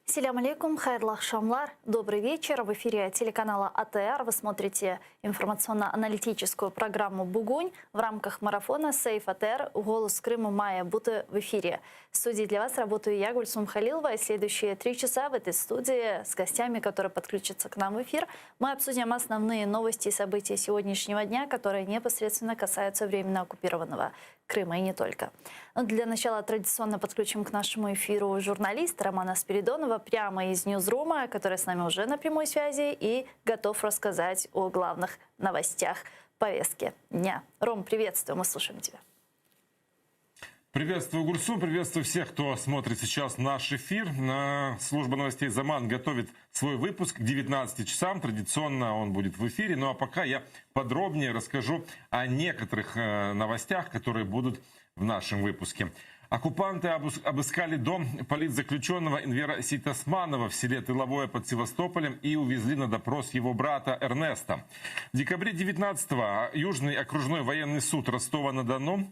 Селям алейкум, хайрлах шамлар. Добрый вечер. В эфире телеканала АТР. Вы смотрите информационно-аналитическую программу «Бугунь» в рамках марафона «Сейф АТР. Голос Крыма Майя Буты» в эфире. В студии для вас работаю я, Гульсум Халилова. И следующие 3 часа в этой студии с гостями, которые подключатся к нам в эфир, мы обсудим основные новости и события сегодняшнего дня, которые непосредственно касаются временно оккупированного Крыма и не только. Но для начала традиционно подключим к нашему эфиру журналиста Романа Спиридонова прямо из Ньюзрума, который с нами уже на прямой связи и готов рассказать о главных новостях повестки дня. Ром, приветствую, мы слушаем тебя. Приветствую, Гурсу, приветствую всех, кто смотрит сейчас наш эфир. Служба новостей «Заман» готовит свой выпуск к 19 часам. Традиционно он будет в эфире. Ну а пока я подробнее расскажу о некоторых новостях, которые будут в нашем выпуске. Оккупанты обыскали дом политзаключенного Энвера Ситосманова в селе Тыловое под Севастополем и увезли на допрос его брата Эрнеста. В декабре 19-го Южный окружной военный суд Ростова-на-Дону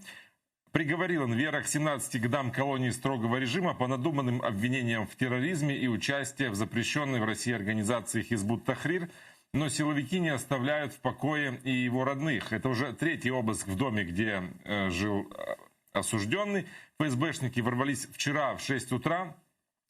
приговорил Энвера к 17 годам колонии строгого режима по надуманным обвинениям в терроризме и участии в запрещенной в России организации Хизбут-Тахрир, но силовики не оставляют в покое и его родных. Это уже третий обыск в доме, где жил осужденный. ФСБшники ворвались вчера в 6 утра,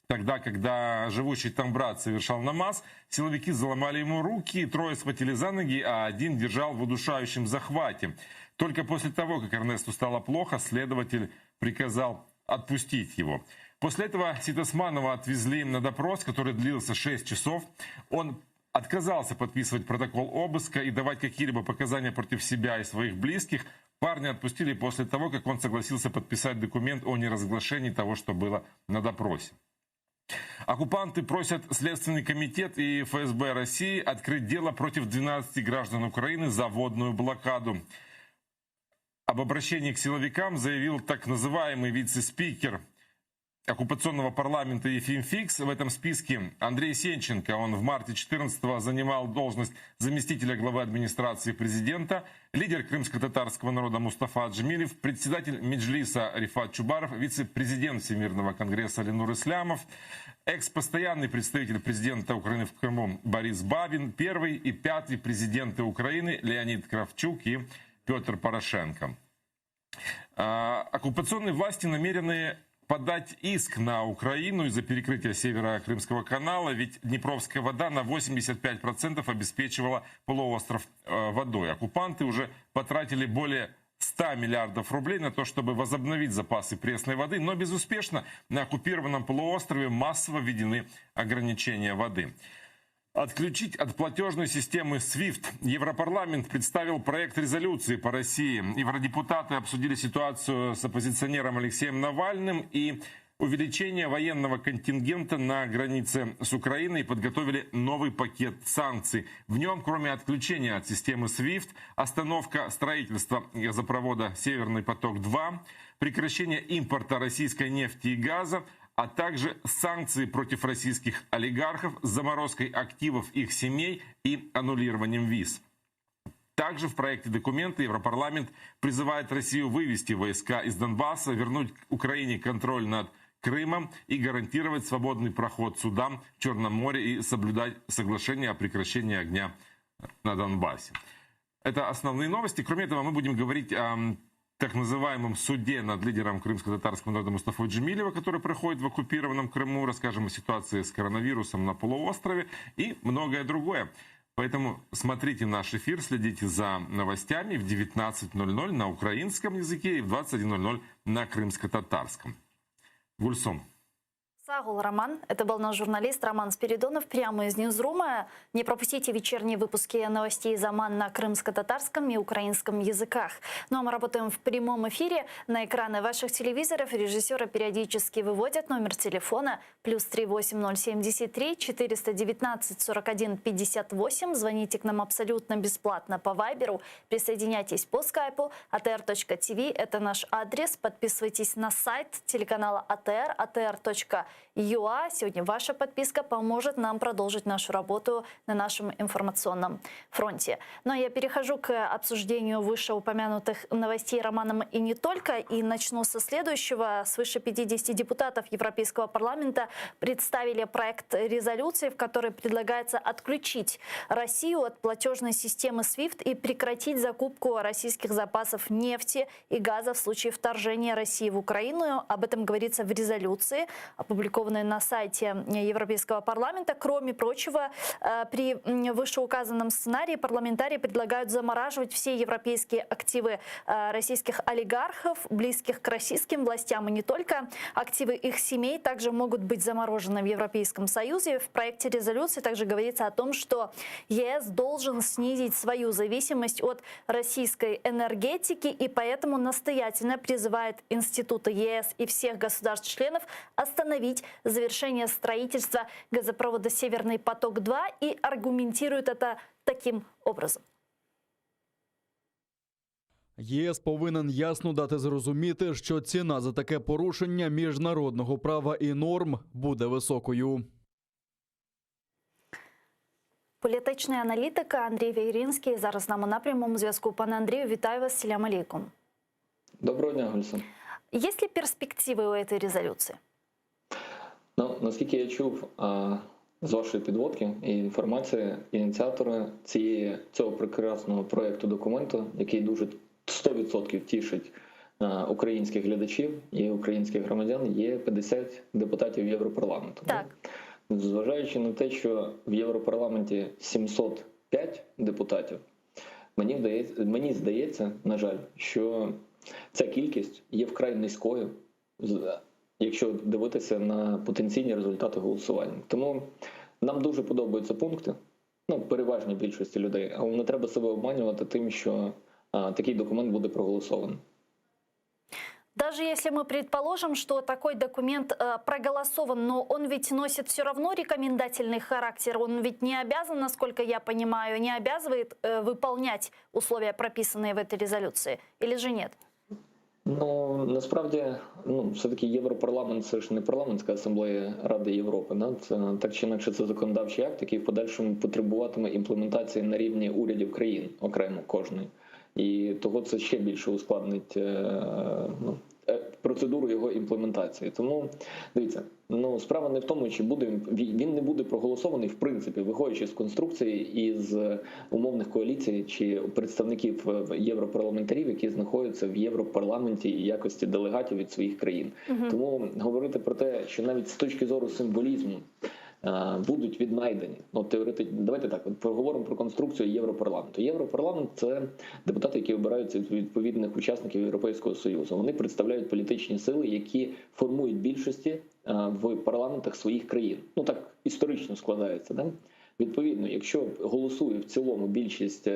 тогда, когда живущий там брат совершал намаз. Силовики заломали ему руки, 3 схватили за ноги, а 1 держал в удушающем захвате. Только после того, как Эрнесту стало плохо, следователь приказал отпустить его. После этого Ситосманова отвезли на допрос, который длился 6 часов. Он отказался подписывать протокол обыска и давать какие-либо показания против себя и своих близких. Парня отпустили после того, как он согласился подписать документ о неразглашении того, что было на допросе. Оккупанты просят Следственный комитет и ФСБ России открыть дело против 12 граждан Украины за водную блокаду. Об обращении к силовикам заявил так называемый вице-спикер оккупационного парламента Ефим Фикс. В этом списке Андрей Сенченко. Он в марте 14-го занимал должность заместителя главы администрации президента, лидер крымско-татарского народа Мустафа Аджемилев, председатель Меджлиса Рифат Чубаров, вице-президент Всемирного конгресса Ленур Ислямов, экс-постоянный представитель президента Украины в Крыму Борис Бабин, первый и 5-й президенты Украины Леонид Кравчук и Петр Порошенко. Оккупационные власти намерены подать иск на Украину из-за перекрытия севера Крымского канала, ведь Днепровская вода на 85% обеспечивала полуостров водой. Оккупанты уже потратили более 100 миллиардов рублей на то, чтобы возобновить запасы пресной воды, но безуспешно. На оккупированном полуострове массово введены ограничения воды. Отключить от платежной системы SWIFT. Европарламент представил проект резолюции по России. Евродепутаты обсудили ситуацию с оппозиционером Алексеем Навальным и увеличение военного контингента на границе с Украиной и подготовили новый пакет санкций. В нем, кроме отключения от системы SWIFT, остановка строительства газопровода «Северный поток-2», прекращение импорта российской нефти и газа, а также санкции против российских олигархов с заморозкой активов их семей и аннулированием виз. Также в проекте документа Европарламент призывает Россию вывести войска из Донбасса, вернуть Украине контроль над Крымом и гарантировать свободный проход судам в Черном море и соблюдать соглашение о прекращении огня на Донбассе. Это основные новости. Кроме этого, мы будем говорить о так называемом суде над лидером крымско-татарского народа Мустафой Джемилева, который проходит в оккупированном Крыму. Расскажем о ситуации с коронавирусом на полуострове и многое другое. Поэтому смотрите наш эфир, следите за новостями в 19:00 на украинском языке и в 21:00 на крымско-татарском. Гульсом. Сагул Роман. Это был наш журналист Роман Спиридонов прямо из Ньюзрума. Не пропустите вечерние выпуски новостей «Заман» на крымско-татарском и украинском языках. Ну а мы работаем в прямом эфире. На экраны ваших телевизоров режиссеры периодически выводят номер телефона +3 8073 419 41 58. Звоните к нам абсолютно бесплатно по Вайберу. Присоединяйтесь по скайпу. atr.tv – это наш адрес. Подписывайтесь на сайт телеканала ATR, atr.tv. ua. Сегодня ваша подписка поможет нам продолжить нашу работу на нашем информационном фронте. Ну а я перехожу к обсуждению вышеупомянутых новостей романом и не только. И начну со следующего. Свыше 50 депутатов Европейского парламента представили проект резолюции, в которой предлагается отключить Россию от платежной системы SWIFT и прекратить закупку российских запасов нефти и газа в случае вторжения России в Украину. Об этом говорится в резолюции, опубликованной на сайте Европейского парламента. Кроме прочего, при вышеуказанном сценарии парламентарии предлагают замораживать все европейские активы российских олигархов, близких к российским властям, и не только. Активы их семей также могут быть заморожены в Европейском Союзе. В проекте резолюции также говорится о том, что ЕС должен снизить свою зависимость от российской энергетики, и поэтому настоятельно призывает институты ЕС и всех государств-членов остановить завершение строительства газопровода «Северный поток-2» и аргументирует это таким образом. ЄС повинен ясно дати зрозуміти, що ціна за таке порушення міжнародного права і норм буде високою. Політичний аналітик Андрій Вейрінський зараз з нами на прямому зв'язку. Пане Андрію, вітаю вас. Селям алейкум. Доброго дня, Гульса. Есть ли перспективы у этой резолюции? Ну, наскільки я чув з вашої підводки і інформації, ініціатори цього прекрасного проєкту документу, який дуже 100% тішить українських глядачів і українських громадян, є 50 депутатів Європарламенту. Так. Зважаючи на те, що в Європарламенті 705 депутатів, мені здається, на жаль, що ця кількість є вкрай низькою, якщо дивитися на потенційні результати голосування. Тому нам дуже подобаються пункти, переважній більшості людей, але не треба себе обманювати тим, що такий документ буде проголосований. Даже если мы предположим, что такой документ проголосован, но он ведь носит все равно рекомендательный характер, он ведь не обязан, насколько я понимаю, не обязывает выполнять условия, прописанные в этой резолюции, или же нет? Ну, насправді, все-таки Європарламент – це ж не парламентська асамблея Ради Європи. Це, так чи інакше, це законодавчий акт, який в подальшому потребуватиме імплементації на рівні урядів країн, окремо кожної. І того це ще більше ускладнить процедуру його імплементації. Тому, дивіться, справа не в тому, чи він не буде проголосований, в принципі, виходячи з конструкції із умовних коаліцій чи представників європарламентарів, які знаходяться в Європарламенті і якості делегатів від своїх країн. Тому говорити про те, що навіть з точки зору символізму будуть віднайдені. Давайте так, поговоримо про конструкцію Європарламенту. Європарламент – це депутати, які обираються від відповідних учасників Європейського Союзу. Вони представляють політичні сили, які формують більшості в парламентах своїх країн. Так історично складається, да? Відповідно, якщо голосує в цілому більшість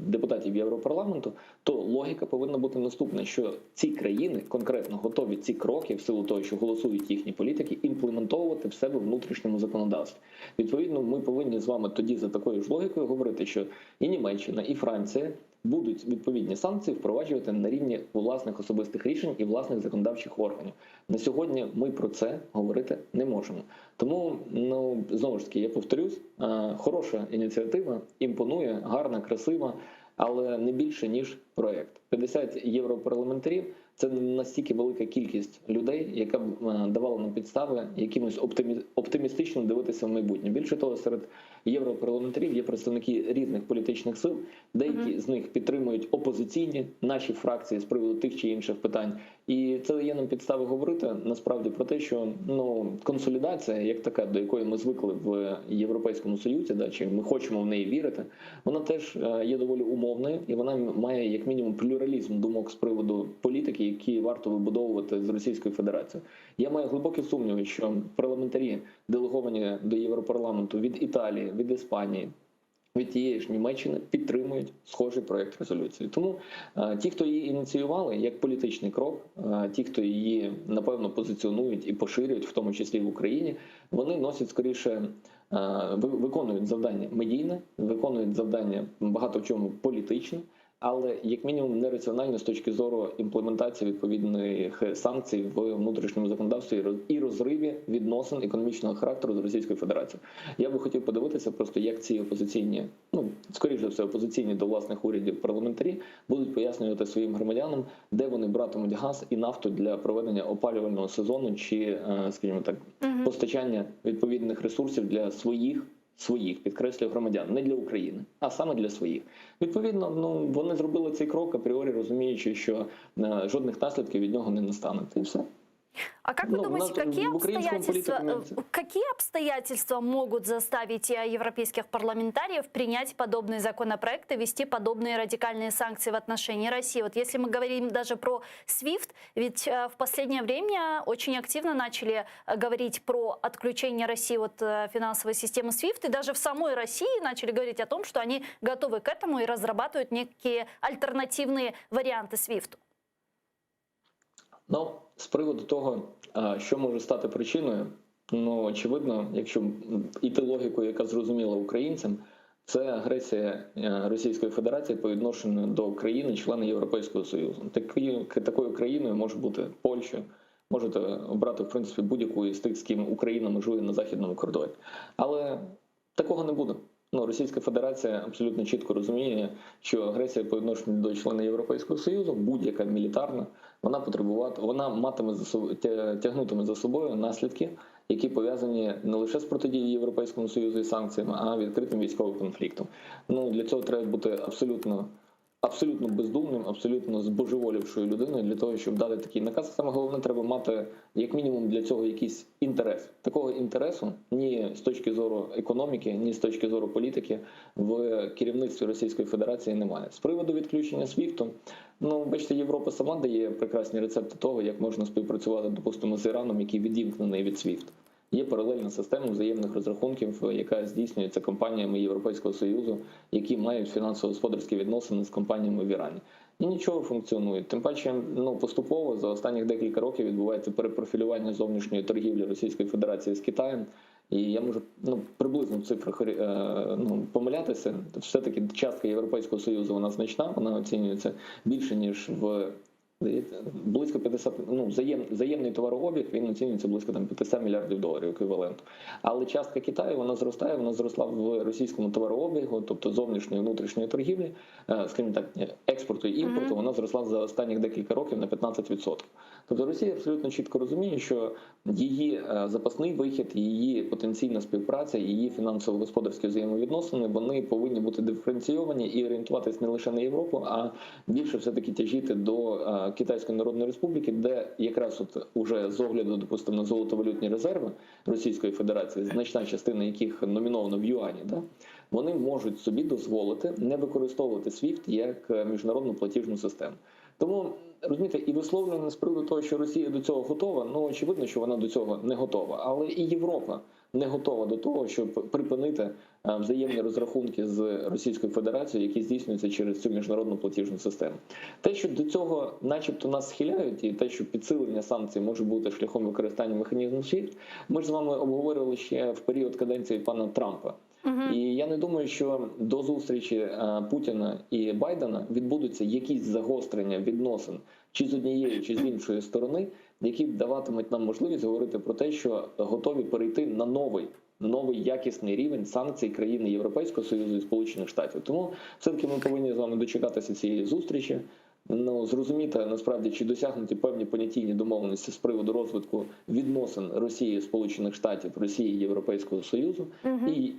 депутатів Європарламенту, то логіка повинна бути наступна, що ці країни конкретно готові ці кроки, в силу того, що голосують їхні політики, імплементовувати в себе в внутрішньому законодавстві. Відповідно, ми повинні з вами тоді за такою ж логікою говорити, що і Німеччина, і Франція будуть відповідні санкції впроваджувати на рівні власних особистих рішень і власних законодавчих органів. На сьогодні ми про це говорити не можемо. Тому, знову ж таки, я повторюсь, хороша ініціатива, імпонує, гарна, красива, але не більше, ніж проєкт. 50 європарламентарів – це настільки велика кількість людей, яка б давала нам підстави якимось оптимістично дивитися в майбутнє. Більше того, серед європарламентарів є представники різних політичних сил, деякі з них підтримують опозиційні наші фракції з приводу тих чи інших питань. І це дає нам підстави говорити насправді про те, що консолідація, як така, до якої ми звикли в Європейському Союзі, чи ми хочемо в неї вірити, вона теж є доволі умовною, і вона має як мінімум плюралізм думок з приводу політики, які варто вибудовувати з Російською Федерацією. Я маю глибокі сумніви, що парламентарі, делеговані до Європарламенту від Італії, від Іспанії, від тієї ж Німеччини, підтримують схожий проєкт резолюції. Тому ті, хто її ініціювали як політичний крок, ті, хто її, напевно, позиціонують і поширюють, в тому числі в Україні, вони носять скоріше, виконують завдання медійне, виконують завдання багато в чому політичне, але як мінімум нераціонально з точки зору імплементації відповідних санкцій в внутрішньому законодавстві і розриві відносин економічного характеру з Російською Федерацією. Я би хотів подивитися просто, як ці опозиційні, скоріш за все, опозиційні до власних урядів парламентарі будуть пояснювати своїм громадянам, де вони братимуть газ і нафту для проведення опалювального сезону чи, скажімо так, постачання відповідних ресурсів для своїх, підкреслюю, громадян, не для України, а саме для своїх. Відповідно, вони зробили цей крок, апріорі розуміючи, що жодних наслідків від нього не настане. І все. А как вы думаете, какие обстоятельства могут заставить европейских парламентариев принять подобные законопроекты, вести подобные радикальные санкции в отношении России? Вот если мы говорим даже про SWIFT, ведь в последнее время очень активно начали говорить про отключение России от финансовой системы SWIFT, и даже в самой России начали говорить о том, что они готовы к этому и разрабатывают некие альтернативные варианты SWIFT. З приводу того, що може стати причиною, очевидно, якщо йти логікою, яка зрозуміла українцям, це агресія Російської Федерації по відношенню до країни-члена Європейського Союзу. Такою країною може бути Польща, можете обрати, в принципі, будь-яку із тих, з ким Україна межує на західному кордоні. Але такого не буде. Російська Федерація абсолютно чітко розуміє, що агресія по відношенню до члена Європейського Союзу, будь-яка мілітарна, вона тягнутиме за собою наслідки, які пов'язані не лише з протидією Європейському Союзу і санкціями, а відкритим військовим конфліктом. Для цього треба бути абсолютно бездумним, абсолютно збожеволівшою людиною для того, щоб дати такий наказ. Саме головне, треба мати, як мінімум, для цього якийсь інтерес. Такого інтересу ні з точки зору економіки, ні з точки зору політики в керівництві Російської Федерації немає. З приводу відключення SWIFT, бачите, Європа сама дає прекрасні рецепти того, як можна співпрацювати, допустимо, з Іраном, який відімкнений від SWIFT. Є паралельна система взаємних розрахунків, яка здійснюється компаніями Європейського Союзу, які мають фінансово-господарські відносини з компаніями в Ірані. І нічого функціонує. Тим паче, поступово за останніх декілька років відбувається перепрофілювання зовнішньої торгівлі Російської Федерації з Китаєм. І я можу приблизно в цифрах помилятися. Все-таки частка Європейського Союзу, вона значна, вона оцінюється більше, ніж близько 50, взаємний товарообіг, він оцінюється близько 500 мільярдів доларів еквіваленту. Але частка Китаю, вона зростає, вона зросла в російському товарообігу, тобто зовнішньої і внутрішньої торгівлі, скажімо так, експорту і імпорту, вона зросла за останніх декілька років на 15%. Тобто Росія абсолютно чітко розуміє, що її запасний вихід, її потенційна співпраця, її фінансово-господарські взаємовідносини, вони повинні бути диференційовані і орієнтуватись не лише на Європу, а більше все-таки тяжіти до Китайської Народної Республіки, де якраз уже з огляду, допустимо, на золотовалютні резерви Російської Федерації, значна частина яких номінована в юані, вони можуть собі дозволити не використовувати SWIFT як міжнародну платіжну систему. Тому, розумієте, і висловлювання з приводу того, що Росія до цього готова, очевидно, що вона до цього не готова. Але і Європа не готова до того, щоб припинити взаємні розрахунки з Російською Федерацією, які здійснюються через цю міжнародну платіжну систему. Те, що до цього начебто нас схиляють, і те, що підсилення санкцій може бути шляхом використання механізму SWIFT, ми ж з вами обговорювали ще в період каденції пана Трампа. І я не думаю, що до зустрічі Путіна і Байдена відбудуться якісь загострення відносин чи з однієї, чи з іншої сторони, які даватимуть нам можливість говорити про те, що готові перейти на новий якісний рівень санкцій країни Європейського Союзу і Сполучених Штатів. Тому все-таки ми повинні з вами дочекатися цієї зустрічі, зрозуміти насправді, чи досягнуті певні понятійні домовленості з приводу розвитку відносин Росії, Сполучених Штатів, Росії, Європейського Союзу. І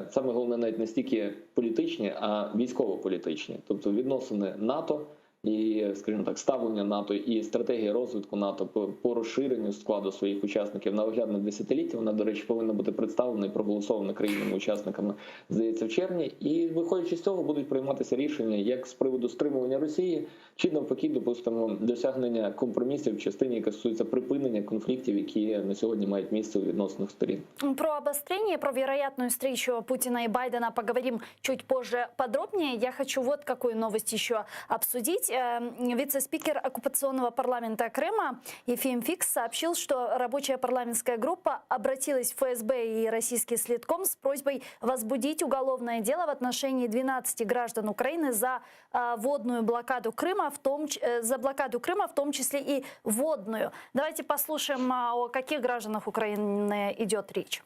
саме головне навіть не стільки політичні, а військово-політичні. Тобто відносини НАТО і, скажімо так, ставлення НАТО і стратегія розвитку НАТО по розширенню складу своїх учасників на оглядне десятиліття. Вона, до речі, повинна бути представлена і проголосована країнами-учасниками, здається, в червні. І, виходячи з цього, будуть прийматися рішення як з приводу стримування Росії, чи навпаки, допустимо, досягнення компромісів в частині, яка стосується припинення конфліктів, які на сьогодні мають місце у відносинах сторін. Про обострение, про вероятную встречу Путина и Байдена поговорим чуть позже подробнее. Я хочу вот какую новость еще обсудить. поговорить. Вице-спикер оккупационного парламента Крыма Ефим Фикс сообщил, что рабочая парламентская группа обратилась в ФСБ и российский следком с просьбой возбудить уголовное дело в отношении 12 граждан Украины за водную блокаду Крыма, в том числе и водную. Давайте послушаем, о каких гражданах Украины идет речь.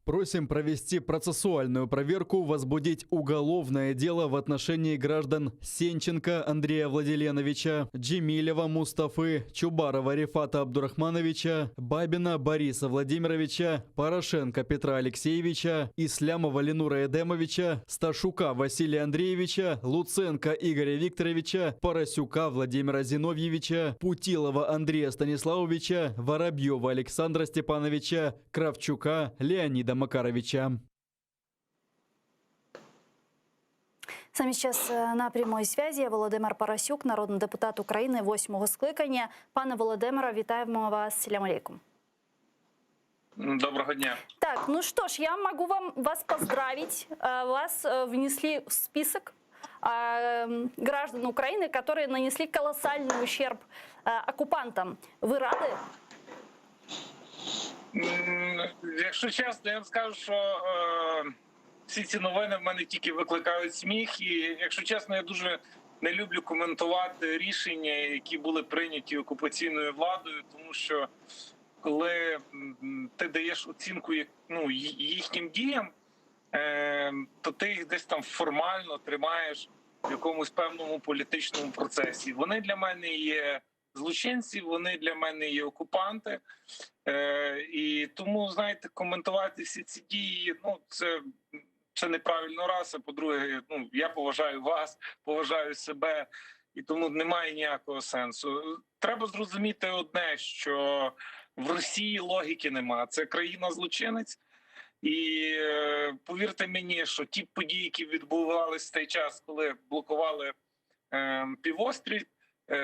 Просим провести процессуальную проверку, возбудить уголовное дело в отношении граждан Сенченко Андрея Владиленовича, Джемилева Мустафы, Чубарова Рифата Абдурахмановича, Бабина Бориса Владимировича, Порошенко Петра Алексеевича, Ислямова Ленура Эдемовича, Сташука Василия Андреевича, Луценко Игоря Викторовича, Поросюка Владимира Зиновьевича, Путилова Андрея Станиславовича, Воробьева Александра Степановича, Кравчука Леонида Макаровича. С нами сейчас на прямой связи Володимир Парасюк, народний депутат України 8-го скликання. Пане Володимире, вітаємо вас. Селям алейкум. Доброго дня. Так, ну что ж, я могу вас поздравить. Вас внесли в список граждан Украины, которые нанесли колоссальный ущерб оккупантам. Вы рады? Якщо чесно, я вам скажу, що всі ці новини в мене тільки викликають сміх. І, якщо чесно, я дуже не люблю коментувати рішення, які були прийняті окупаційною владою, тому що коли ти даєш оцінку їхнім діям, то ти їх десь там формально тримаєш в якомусь певному політичному процесі. Вони для мене є злочинці, вони для мене є окупанти. І тому, знаєте, коментувати всі ці дії, це неправильно раз. А по-друге, я поважаю вас, поважаю себе, і тому немає ніякого сенсу. Треба зрозуміти одне, що в Росії логіки нема. Це країна-злочинець. І повірте мені, що ті події, які відбувалися в той час, коли блокували півострів,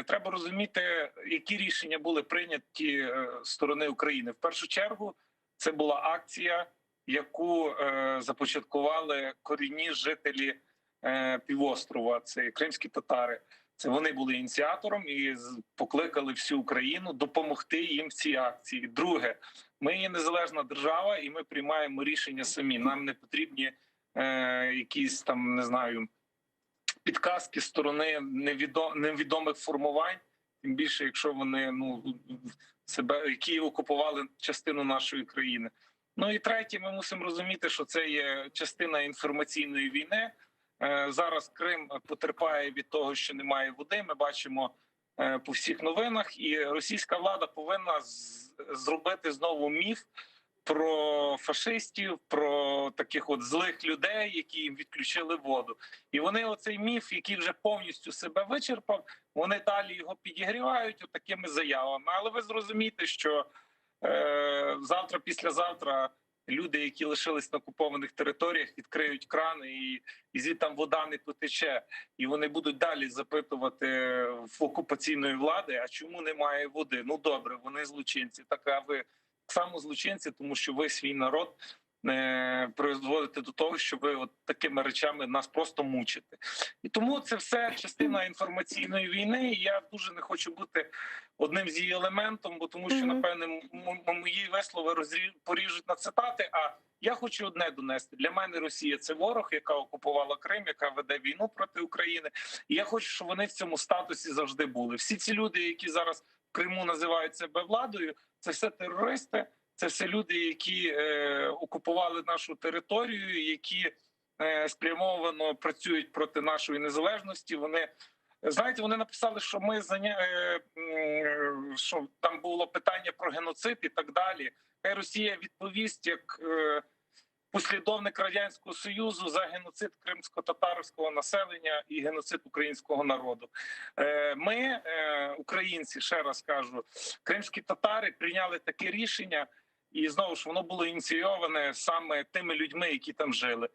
треба розуміти, які рішення були прийняті з сторони України. В першу чергу це була акція, яку започаткували корінні жителі півострова, це кримські татари. Це вони були ініціатором і покликали всю Україну допомогти їм в цій акції. Друге, ми є незалежна держава і ми приймаємо рішення самі. Нам не потрібні якісь там, не знаю, підказки з сторони невідомих формувань, тим більше, якщо вони які окупували частину нашої країни. Ну і третє, ми мусимо розуміти, що це є частина інформаційної війни. Зараз Крим потерпає від того, що немає води. Ми бачимо по всіх новинах, і російська влада повинна зробити знову міф про фашистів, про таких от злих людей, які їм відключили воду. І вони оцей міф, який вже повністю себе вичерпав, вони далі його підігрівають такими заявами. Але ви зрозумієте, що завтра, післязавтра люди, які лишились на окупованих територіях, відкриють крани і звідти вода не потече. І вони будуть далі запитувати в окупаційної влади, а чому немає води? Ну добре, вони злочинці. Так, а ви саме злочинці, тому що ви свій народ призводите до того, що ви от такими речами нас просто мучите. І тому це все частина інформаційної війни, і я дуже не хочу бути одним з її елементом, бо тому що, напевне, мої вислови поріжуть на цитати, а я хочу одне донести. Для мене Росія – це ворог, яка окупувала Крим, яка веде війну проти України. І я хочу, щоб вони в цьому статусі завжди були. Всі ці люди, які зараз в Криму називають себе владою, це все терористи, це все люди, які окупували нашу територію, які спрямовано працюють проти нашої незалежності. Вони, знаєте, вони написали, що що там було питання про геноцид і так далі. Хай Росія відповість як послідовник Радянського Союзу за геноцид кримсько-татарського населення і геноцид українського народу. Ми, українці, ще раз кажу, кримські татари прийняли таке рішення, і знову ж воно було ініційоване саме тими людьми, які там жили.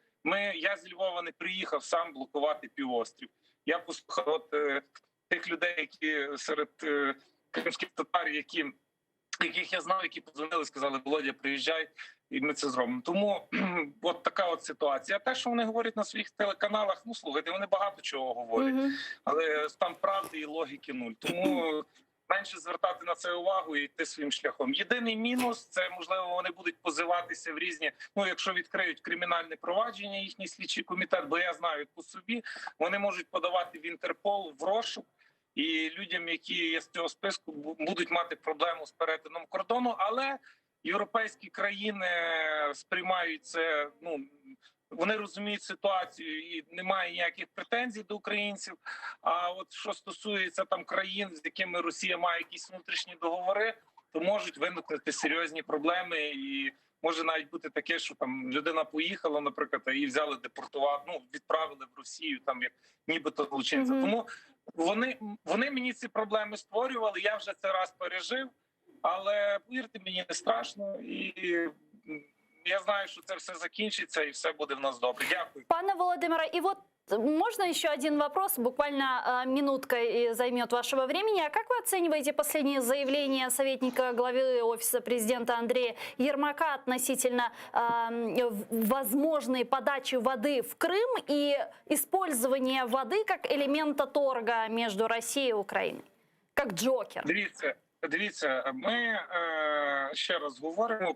Я з Львова не приїхав сам блокувати півострів. Я послухав тих людей, які серед кримських татар, яких я знав, які подзвонили, сказали: Володя, приїжджай, і ми це зробимо. Тому от така от ситуація. А те, що вони говорять на своїх телеканалах, ну слухайте, вони багато чого говорять, але там правди і логіки нуль. Тому менше звертати на це увагу і йти своїм шляхом. Єдиний мінус – це, можливо, вони будуть позиватися в різні, ну, якщо відкриють кримінальне провадження, їхній слідчий комітет, бо я знаю по собі, вони можуть подавати в Інтерпол в розшук, і людям, які є з цього списку, будуть мати проблему з перетином кордону, але європейські країни сприймають це, ну, вони розуміють ситуацію і немає ніяких претензій до українців. А от що стосується там країн, з якими Росія має якісь внутрішні договори, то можуть виникнути серйозні проблеми, і може навіть бути таке, що там людина поїхала, наприклад, і взяли депортувати, ну, відправили в Росію, там як нібито злочинця. Тому вони мені ці проблеми створювали. Я вже це раз пережив, але повірте мені, не страшно, і я знаю, что это все закінчиться и все буде в нас добре. Дякую. Пане Володимире, и вот можно еще один вопрос, буквально минутка и займет вашего времени. А как вы оцениваете последние заявления советника главы Офиса президента Андрея Ермака относительно возможной подачи воды в Крым и использования воды как элемента торга между Россией и Украиной? Как джокер? Дивіться, ми ще раз говоримо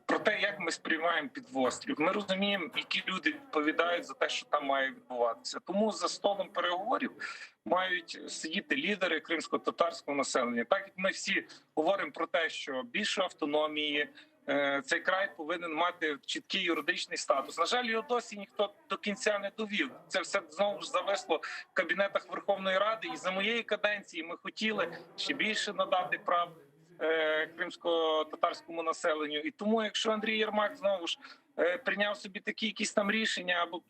про те, як ми сприймаємо півострів. Ми розуміємо, які люди відповідають за те, що там має відбуватися. Тому за столом переговорів мають сидіти лідери кримсько-татарського населення. Так як ми всі говоримо про те, що більше автономії, цей край повинен мати чіткий юридичний статус. На жаль, його досі ніхто до кінця не довів. Це все знову ж зависло в кабінетах Верховної Ради. І за моєї каденції ми хотіли ще більше надати прав кримсько-татарському населенню. І тому, якщо Андрій Єрмак знову ж прийняв собі такі якісь там рішення або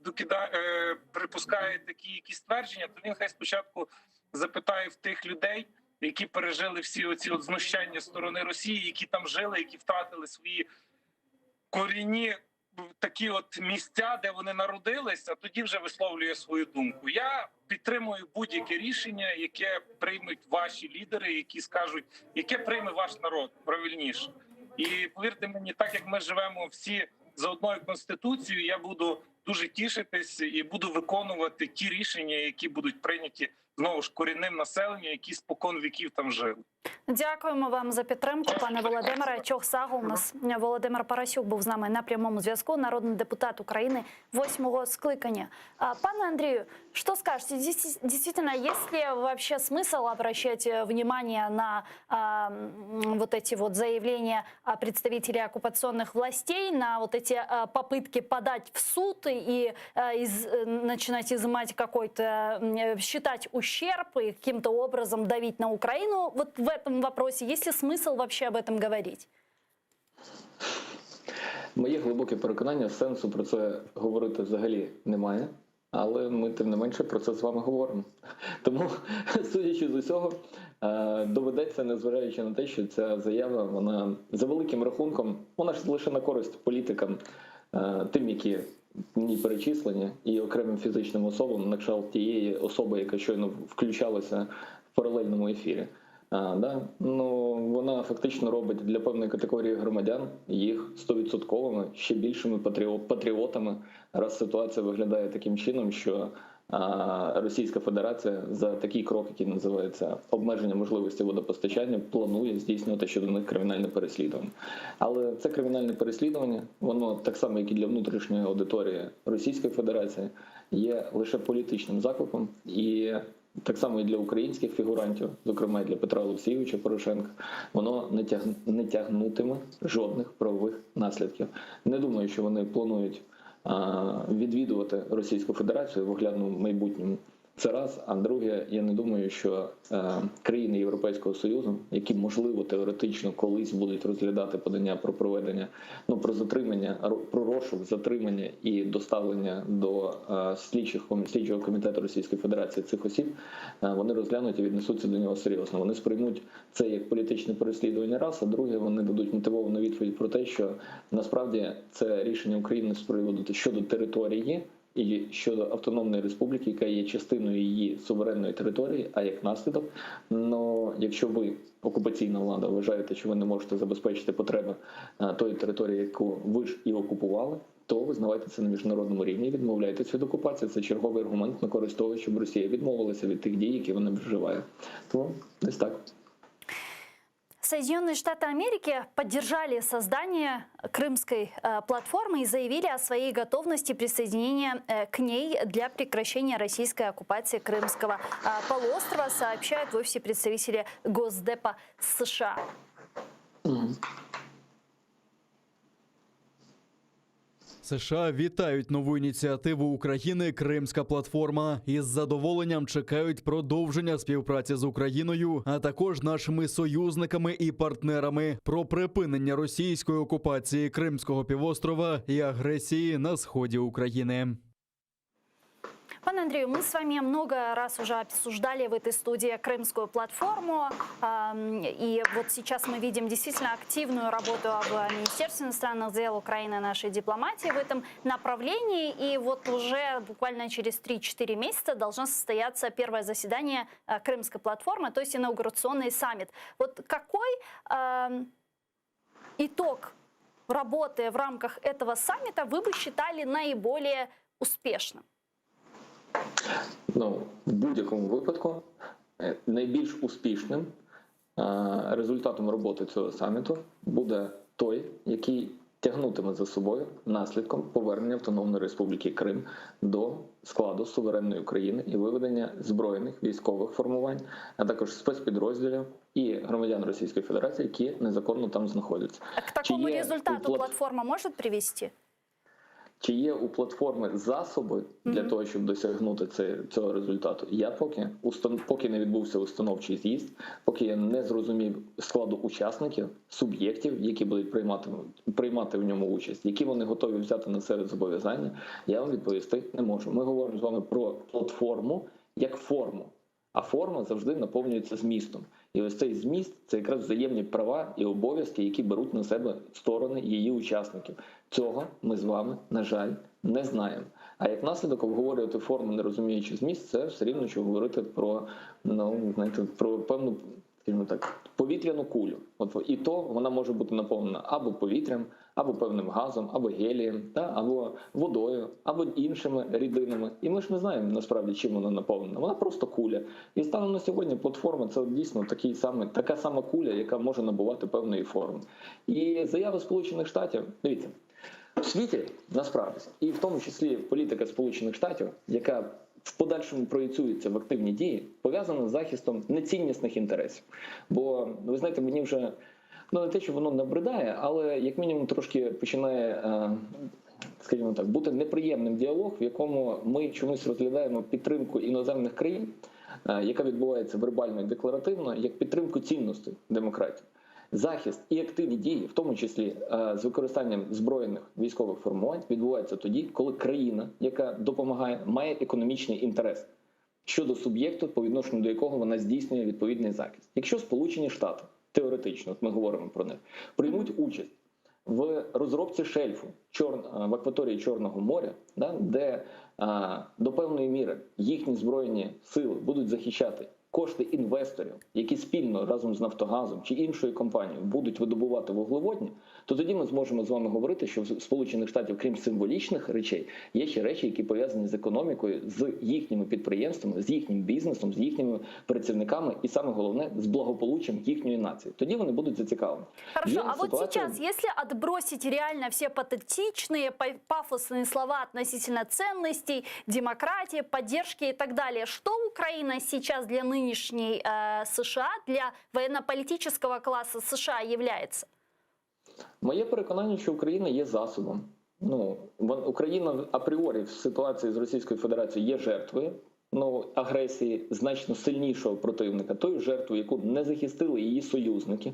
припускає такі якісь твердження, то він хай спочатку запитає в тих людей, які пережили всі оці от знущання сторони Росії, які там жили, які втратили свої корінні такі от місця, де вони народились, а тоді вже висловлює свою думку. Я підтримую будь-яке рішення, яке приймуть ваші лідери, які скажуть, яке прийме ваш народ, правильніше. І повірте мені, так як ми живемо всі за одною конституцією, я буду дуже тішитись і буду виконувати ті рішення, які будуть прийняті знову ж корінним населенням, які спокон віків там жили. Дякуємо вам за підтримку, пане Володимире. Чохсагу у нас Володимир Парасюк був з нами на прямому зв'язку, народний депутат України 8-го скликання. Пане Андрею, что скажете? Действительно, есть ли вообще смысл обращать внимание на вот эти вот заявления представителей оккупационных властей, на вот эти попытки подать в суд и начинать изымать какой-то, считать ущерб и каким-то образом давить на Украину? Вот в этом вопросе есть ли смысл вообще об этом говорить? Моє глибоке переконання, сенсу про це говорити взагалі немає, але ми тим не менше про це з вами говоримо. Тому, судячи з усього, доведеться, незважаючи на те, що ця заява, вона за великим рахунком, вона ж лише на користь політикам, тим, які в ній перечислені, і окремим фізичним особам, на кшталт тієї особи, яка щойно включалася в паралельному ефірі. Ну, вона фактично робить для певної категорії громадян їх 100%, ще більшими патріотами, раз ситуація виглядає таким чином, що Російська Федерація за такий крок, який називається обмеження можливості водопостачання, планує здійснювати щодо них кримінальне переслідування. Але це кримінальне переслідування, воно так само, як і для внутрішньої аудиторії Російської Федерації, є лише політичним закликом, і так само і для українських фігурантів, зокрема і для Петра Олексійовича Порошенка, воно не тягнутиме жодних правових наслідків. Не думаю, що вони планують відвідувати Російську Федерацію в оглядному майбутньому. Це раз. А друге, я не думаю, що країни Європейського Союзу, які, можливо, теоретично колись будуть розглядати подання про проведення, про затримання, про розшук, затримання і доставлення до слідчого комітету Російської Федерації цих осіб, вони розглянуть і віднесуться до нього серйозно. Вони сприймуть це як політичне переслідування раз, а друге, вони дадуть мотивовану відповідь про те, що насправді це рішення України з приводу щодо території і щодо Автономної Республіки, яка є частиною її суверенної території, а як наслідок, якщо ви, окупаційна влада, вважаєте, що ви не можете забезпечити потреби тої території, яку ви ж і окупували, то визнавайте це на міжнародному рівні і відмовляйтеся від окупації. Це черговий аргумент на користь того, щоб Росія відмовилася від тих дій, які вона вживає. Тому десь так. Соединенные Штаты Америки поддержали создание Крымской платформы и заявили о своей готовности присоединения к ней для прекращения российской оккупации Крымского полуострова, сообщают в офисе представителя Госдепа США. США вітають нову ініціативу України «Кримська платформа» і з задоволенням чекають продовження співпраці з Україною, а також нашими союзниками і партнерами про припинення російської окупації Кримського півострова і агресії на сході України. Пане Андрею, мы с вами много раз уже обсуждали в этой студии Крымскую платформу. И вот сейчас мы видим действительно активную работу в Министерстве иностранных дел Украины, нашей дипломатии в этом направлении. И вот уже буквально через 3-4 месяца должно состояться первое заседание Крымской платформы, то есть инаугурационный саммит. Вот какой итог работы в рамках этого саммита вы бы считали наиболее успешным? В будь-якому випадку найбільш успішним результатом роботи цього саміту буде той, який тягнутиме за собою наслідком повернення Автономної Республіки Крим до складу суверенної України і виведення збройних військових формувань, а також спецпідрозділів і громадян Російської Федерації, які незаконно там знаходяться. А к такому результату платформа може привести? Чи є у платформи засоби для того, щоб досягнути цього результату? Я поки не відбувся установчий з'їзд, поки я не зрозумів складу учасників, суб'єктів, які будуть приймати в ньому участь, які вони готові взяти на себе зобов'язання, я вам відповісти не можу. Ми говоримо з вами про платформу як форму, а форма завжди наповнюється змістом. І ось цей зміст – це якраз взаємні права і обов'язки, які беруть на себе сторони її учасників. Цього ми з вами, на жаль, не знаємо. А як наслідок обговорювати форму, не розуміючи зміст, це все рівно, що говорити про, про певну, скажімо так, повітряну кулю. І то вона може бути наповнена або повітрям, або певним газом, або гелієм, або водою, або іншими рідинами. І ми ж не знаємо, насправді, чим вона наповнена. Вона просто куля. І станом на сьогодні платформа – це дійсно така сама куля, яка може набувати певної форми. І заяви Сполучених Штатів, дивіться, в світі, насправді, і в тому числі політика Сполучених Штатів, яка в подальшому проєцюється в активні дії, пов'язана з захистом неціннісних інтересів. Бо, ви знаєте, мені вже, не те, що воно набридає, але як мінімум трошки починає, скажімо так, бути неприємним діалог, в якому ми чомусь розглядаємо підтримку іноземних країн, яка відбувається вербально і декларативно, як підтримку цінностей демократії. Захист і активні дії, в тому числі з використанням збройних військових формувань, відбуваються тоді, коли країна, яка допомагає, має економічний інтерес щодо суб'єкту, по відношенню до якого вона здійснює відповідний захист. Якщо Сполучені Штати, теоретично, ми говоримо про них, приймуть участь в розробці шельфу в акваторії Чорного моря, де до певної міри їхні збройні сили будуть захищати кошти інвесторів, які спільно разом з Нафтогазом чи іншою компанією будуть видобувати вуглеводні, то тоді ми зможемо з вами говорити, що в Сполучених Штатів, крім символічних речей, є ще речі, які пов'язані з економікою, з їхніми підприємствами, з їхнім бізнесом, з їхніми працівниками і, саме головне, з благополуччям їхньої нації. Тоді вони будуть зацікавлені. Хорошо, а вот сейчас, если отбросить реально все патетичные, пафосные слова относительно ценностей, демократии, поддержки и так далее, что Украина сейчас для нынешней США, для военно-политического класса США является? Моє переконання, що Україна є засобом. Україна апріорі в ситуації з Російською Федерацією є жертвою агресії значно сильнішого противника, тою жертвою, яку не захистили її союзники.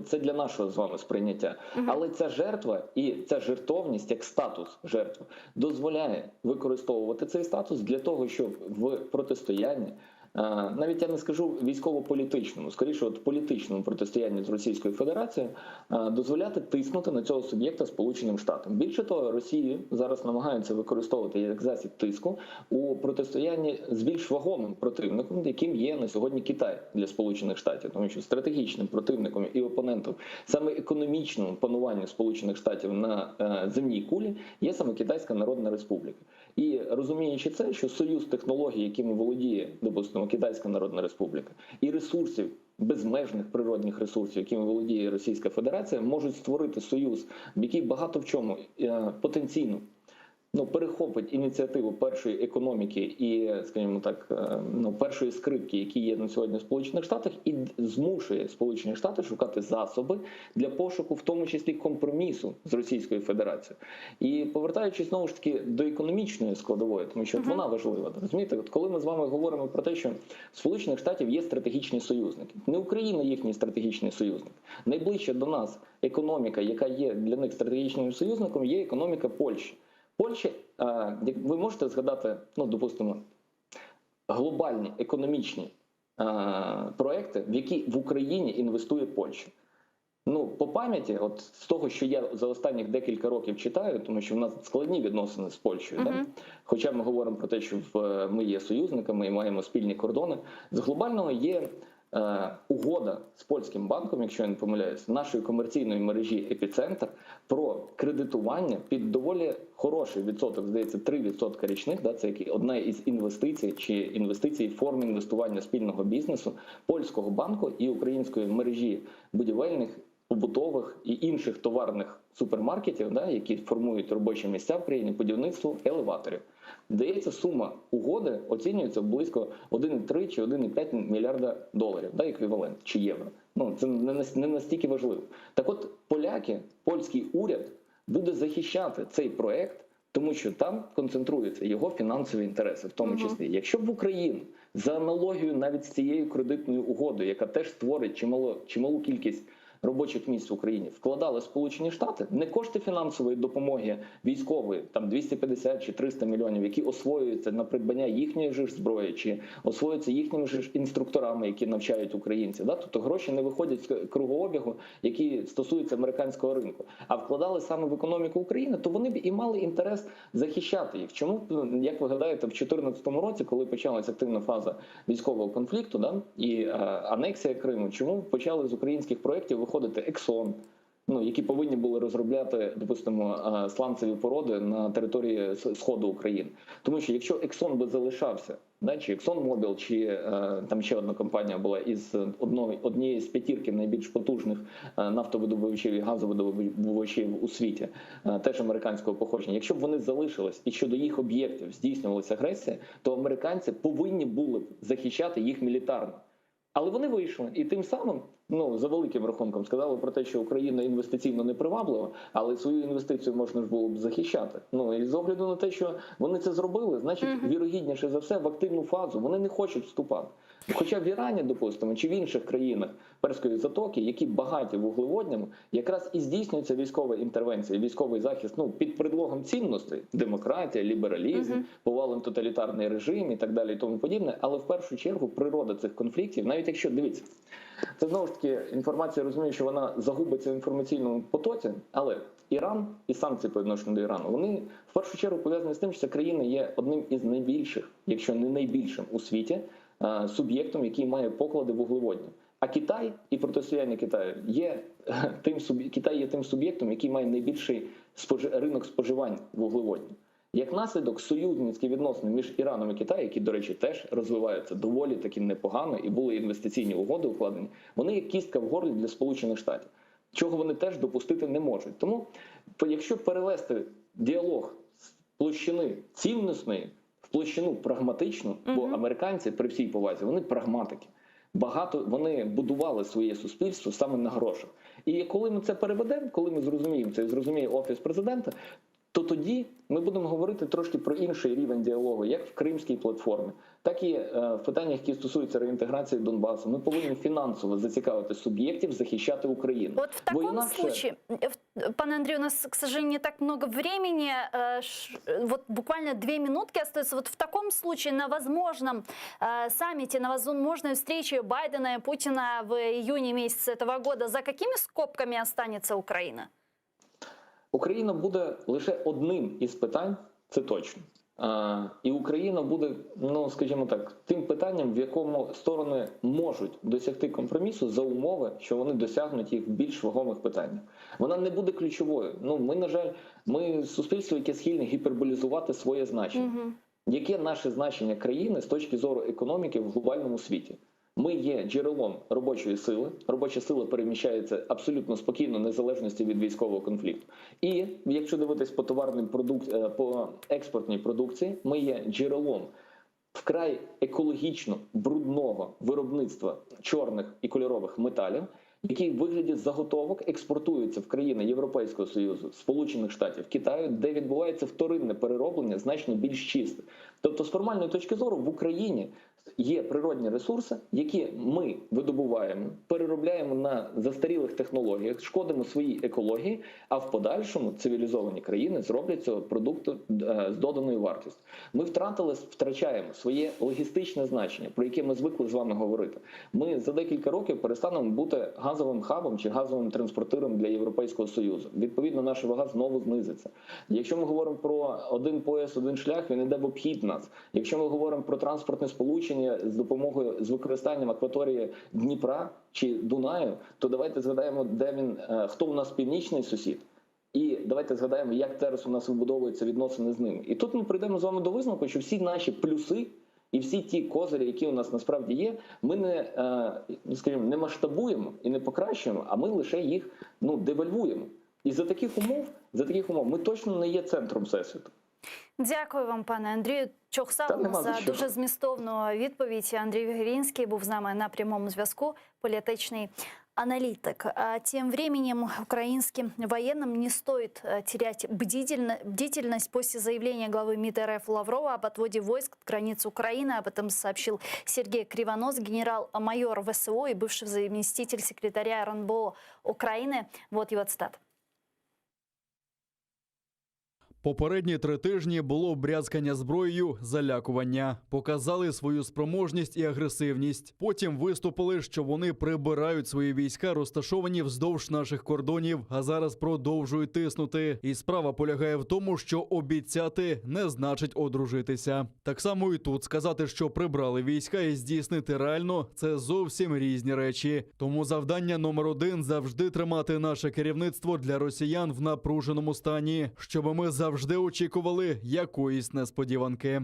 Це для нашого з вами сприйняття. Але ця жертва і ця жертовність, як статус жертви, дозволяє використовувати цей статус для того, щоб в протистоянні навіть я не скажу військово-політичному, скоріше от політичному протистоянні з Російською Федерацією, дозволяти тиснути на цього суб'єкта Сполученим Штатам. Більше того, Росію зараз намагаються використовувати як засіб тиску у протистоянні з більш вагомим противником, яким є на сьогодні Китай для Сполучених Штатів, тому що стратегічним противником і опонентом саме економічному пануванню Сполучених Штатів на земній кулі є саме Китайська Народна Республіка. І розуміючи це, що союз технологій, якими володіє, допустимо, Китайська Народна Республіка, і ресурсів, безмежних природних ресурсів, якими володіє Російська Федерація, можуть створити союз, який багато в чому потенційно перехопить ініціативу першої економіки і, скажімо так, першої скрипки, які є на сьогодні в Сполучених Штатах, і змушує Сполучені Штати шукати засоби для пошуку, в тому числі компромісу з Російською Федерацією. І повертаючись знову ж таки до економічної складової, тому що вона важлива. Розумієте, от коли ми з вами говоримо про те, що в Сполучених Штатів є стратегічні союзники, не Україна їхній стратегічний союзник. Найближча до нас економіка, яка є для них стратегічним союзником, є економіка Польщі. Польщі, ви можете згадати, допустимо, глобальні економічні проекти, в які в Україні інвестує Польща. По пам'яті, от з того, що я за останніх декілька років читаю, тому що в нас складні відносини з Польщею, да? Хоча ми говоримо про те, що ми є союзниками і маємо спільні кордони, з глобального є угода з польським банком, якщо я не помиляюсь, нашої комерційної мережі «Епіцентр» про кредитування під доволі хороший відсоток, здається, 3% річних, да, це одна із інвестицій, чи інвестицій в формі інвестування спільного бізнесу польського банку і української мережі будівельних, побутових і інших товарних супермаркетів, да, які формують робочі місця в країні, будівництву елеваторів. Здається, сума угоди оцінюється близько 1,3 чи 1,5 мільярда доларів, да, еквівалент, чи євро. Це не настільки важливо. Так от, польський уряд буде захищати цей проект, тому що там концентруються його фінансові інтереси, в тому числі. Якщо б в Україну, за аналогією навіть з цією кредитною угодою, яка теж створить чималу кількість робочих місць в Україні, вкладали Сполучені Штати, не кошти фінансової допомоги військової, там 250 чи 300 мільйонів, які освоюються на придбання їхньої ж зброї, чи освоюються їхніми ж інструкторами, які навчають українців. Да? Тобто гроші не виходять з кругообігу, які стосуються американського ринку, а вкладали саме в економіку України, то вони б і мали інтерес захищати їх. Чому, як ви гадаєте, в 2014 році, коли почалася активна фаза військового конфлікту, да, і анексія Криму, чому почали з українських проєктів виходити Ексон, які повинні були розробляти, допустимо, сланцеві породи на території сходу України. Тому що якщо Ексон би залишався, да, чи ExxonMobil, чи там ще одна компанія була із однієї з п'ятірки найбільш потужних нафтовидобувачів і газовидобувачів у світі, теж американського походження, якщо б вони залишились і щодо їх об'єктів здійснювалася агресія, то американці повинні були б захищати їх мілітарно. Але вони вийшли, і тим самим, за великим рахунком, сказали про те, що Україна інвестиційно не приваблива, але свою інвестицію можна ж було б захищати. І з огляду на те, що вони це зробили, значить, вірогідніше за все, в активну фазу вони не хочуть вступати. Хоча в Ірані, допустимо, чи в інших країнах Перської затоки, які багаті вуглеводнями, якраз і здійснюється військова інтервенція, військовий захист, під предлогом цінностей, демократія, лібералізм, повален тоталітарний режим і так далі і тому подібне, але в першу чергу природа цих конфліктів, навіть якщо, дивіться, це знову ж таки інформація, розумію, що вона загубиться в інформаційному потоці, але Іран і санкції по відношенню до Ірану, вони в першу чергу пов'язані з тим, що ця країна є одним із найбільших, якщо не найбільшим у світі, суб'єктом, який має поклади вуглеводні. А Китай і протистояння Китаю Китай є тим суб'єктом, який має найбільший ринок споживань вуглеводнів. Як наслідок, союзницькі відносини між Іраном і Китаєм, які, до речі, теж розвиваються доволі таки непогано, і були інвестиційні угоди укладені, вони є кістка в горлі для Сполучених Штатів, чого вони теж допустити не можуть. Тому, якщо перевести діалог з площини цінностної в площину прагматичну, бо американці, при всій повазі, вони прагматики. Вони будували своє суспільство саме на грошах. І коли ми це переведемо, коли ми зрозуміємо це і зрозуміє Офіс Президента, то тоді ми будемо говорити трошки про інший рівень діалогу, як в Кримській платформі, так і в питаннях, які стосуються реінтеграції Донбасу. Ми повинні фінансово зацікавити суб'єктів захищати Україну. Вот в таком случае, пане Андрей, у нас, к сожалению, не так много времени, вот буквально 2 минутки остается. Вот в таком случае на возможном саммите, на возможной встрече Байдена и Путина в июне месяце этого года, за какими скобками останется Украина? Україна буде лише одним із питань, це точно. І Україна буде, ну скажімо так, тим питанням, в якому сторони можуть досягти компромісу за умови, що вони досягнуть їх в більш вагомих питаннях. Вона не буде ключовою. Ну, ми, на жаль, ми суспільство, яке схильне гіперболізувати своє значення. Яке наше значення країни з точки зору економіки в глобальному світі? Ми є джерелом робочої сили. Робоча сила переміщається абсолютно спокійно, незалежності від військового конфлікту. І якщо дивитись по по експортній продукції, ми є джерелом вкрай екологічно брудного виробництва чорних і кольорових металів, які в вигляді заготовок експортуються в країни Європейського Союзу, Сполучених Штатів, Китаю, де відбувається вторинне перероблення значно більш чисте. Тобто, з формальної точки зору, в Україні є природні ресурси, які ми видобуваємо, переробляємо на застарілих технологіях, шкодимо своїй екології, а в подальшому цивілізовані країни зроблять цього продукту з доданою вартістю. Ми втрачаємо своє логістичне значення, про яке ми звикли з вами говорити. Ми за декілька років перестанемо бути газовим хабом чи газовим транспортиром для Європейського Союзу. Відповідно, наша вага знову знизиться. Якщо ми говоримо про один пояс, один шлях, він іде в обхід нас. Якщо ми говоримо про транспортне сполучення з використанням акваторії Дніпра чи Дунаю, то давайте згадаємо, хто у нас північний сусід. І давайте згадаємо, як зараз у нас вибудовуються відносини з ними. І тут ми прийдемо з вами до висновку, що всі наші плюси і всі ті козирі, які у нас насправді є, ми не масштабуємо і не покращуємо, а ми лише їх девальвуємо. І за таких умов ми точно не є центром всесвіту. Дякую вам, пане Андрію Чохсалому, за дуже змістовну відповідь. Андрій Вігерінський був з нами на прямому зв'язку, політичний аналитик. Тем временем украинским военным не стоит терять бдительность после заявления главы МИД РФ Лаврова об отводе войск к границе Украины. Об этом сообщил Сергей Кривонос, генерал-майор ВСО и бывший заместитель секретаря РНБО Украины. Вот его цитата. Попередні 3 тижні було брязкання зброєю, залякування. Показали свою спроможність і агресивність. Потім виступили, що вони прибирають свої війська, розташовані вздовж наших кордонів, а зараз продовжують тиснути. І справа полягає в тому, що обіцяти не значить одружитися. Так само і тут сказати, що прибрали війська і здійснити реально – це зовсім різні речі. Тому завдання номер 1 – завжди тримати наше керівництво для росіян в напруженому стані, щоб ми завжди очікували якоїсь несподіванки.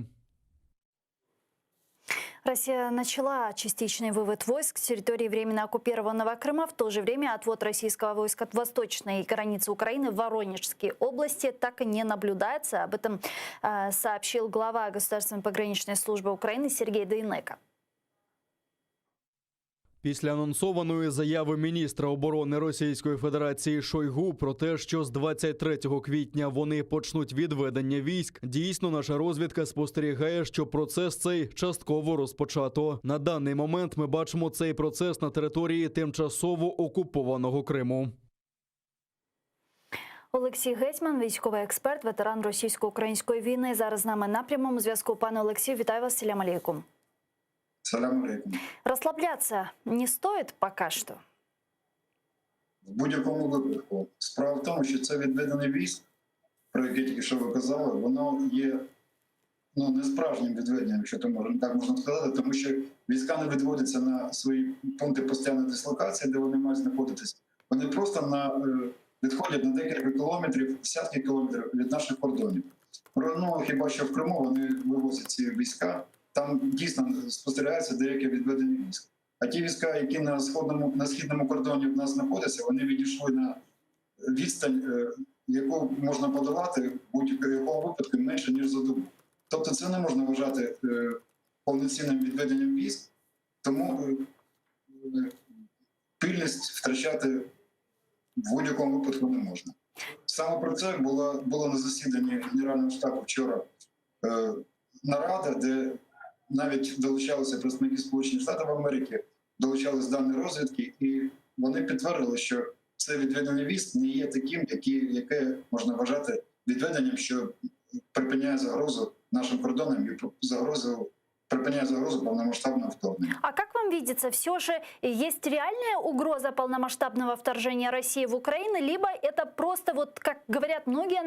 Россия начала частичный вывод войск с территории временно оккупированного Крыма. В то же время отвод российского войска от восточной границы Украины в Воронежской области так и не наблюдается. Об этом сообщил глава Государственной пограничной службы Украины Сергей Дейнеко. Після анонсованої заяви міністра оборони Російської Федерації Шойгу про те, що з 23 квітня вони почнуть відведення військ, дійсно наша розвідка спостерігає, що процес цей частково розпочато. На даний момент ми бачимо цей процес на території тимчасово окупованого Криму. Олексій Гетьман, військовий експерт, ветеран російсько-української війни. Зараз з нами на прямому зв'язку. Пане Олексію, вітаю вас. Салям алейкум. Салям алейкум. Расслабляться не стоит пока що? В будь-якому випадку. Справа в тому, що це відведення військ, про яке тільки що ви казали, воно є не справжнім відведенням, якщо так можна сказати, тому що війська не відводяться на свої пункти постійної дислокації, де вони мають знаходитись. Вони просто відходять на декілька кілометрів, десятки кілометрів від наших кордонів. Хіба що в Криму вони вивозять ці війська. Там дійсно спостерігається деяке відведення військ. А ті війська, які на східному кордоні в нас знаходяться, вони відійшли на відстань, яку можна подолати в будь-якому випадку менше, ніж за добу. Тобто це не можна вважати повноцінним відведенням військ, тому пильність втрачати в будь-якому випадку не можна. саме про це було на засіданні Генерального штабу вчора нарада, де навіть долучалися представники Сполучених Штатів Америки, долучались дані розвідки, і вони підтвердили, що це відведення військ не є таким, яке можна вважати відведенням, що припиняє загрозу нашим кордонам і припиняє загрозу полномасштабного вторгнения. А как вам видится, все же есть реальная угроза полномасштабного вторжения России в Украину, либо это просто, вот как говорят многие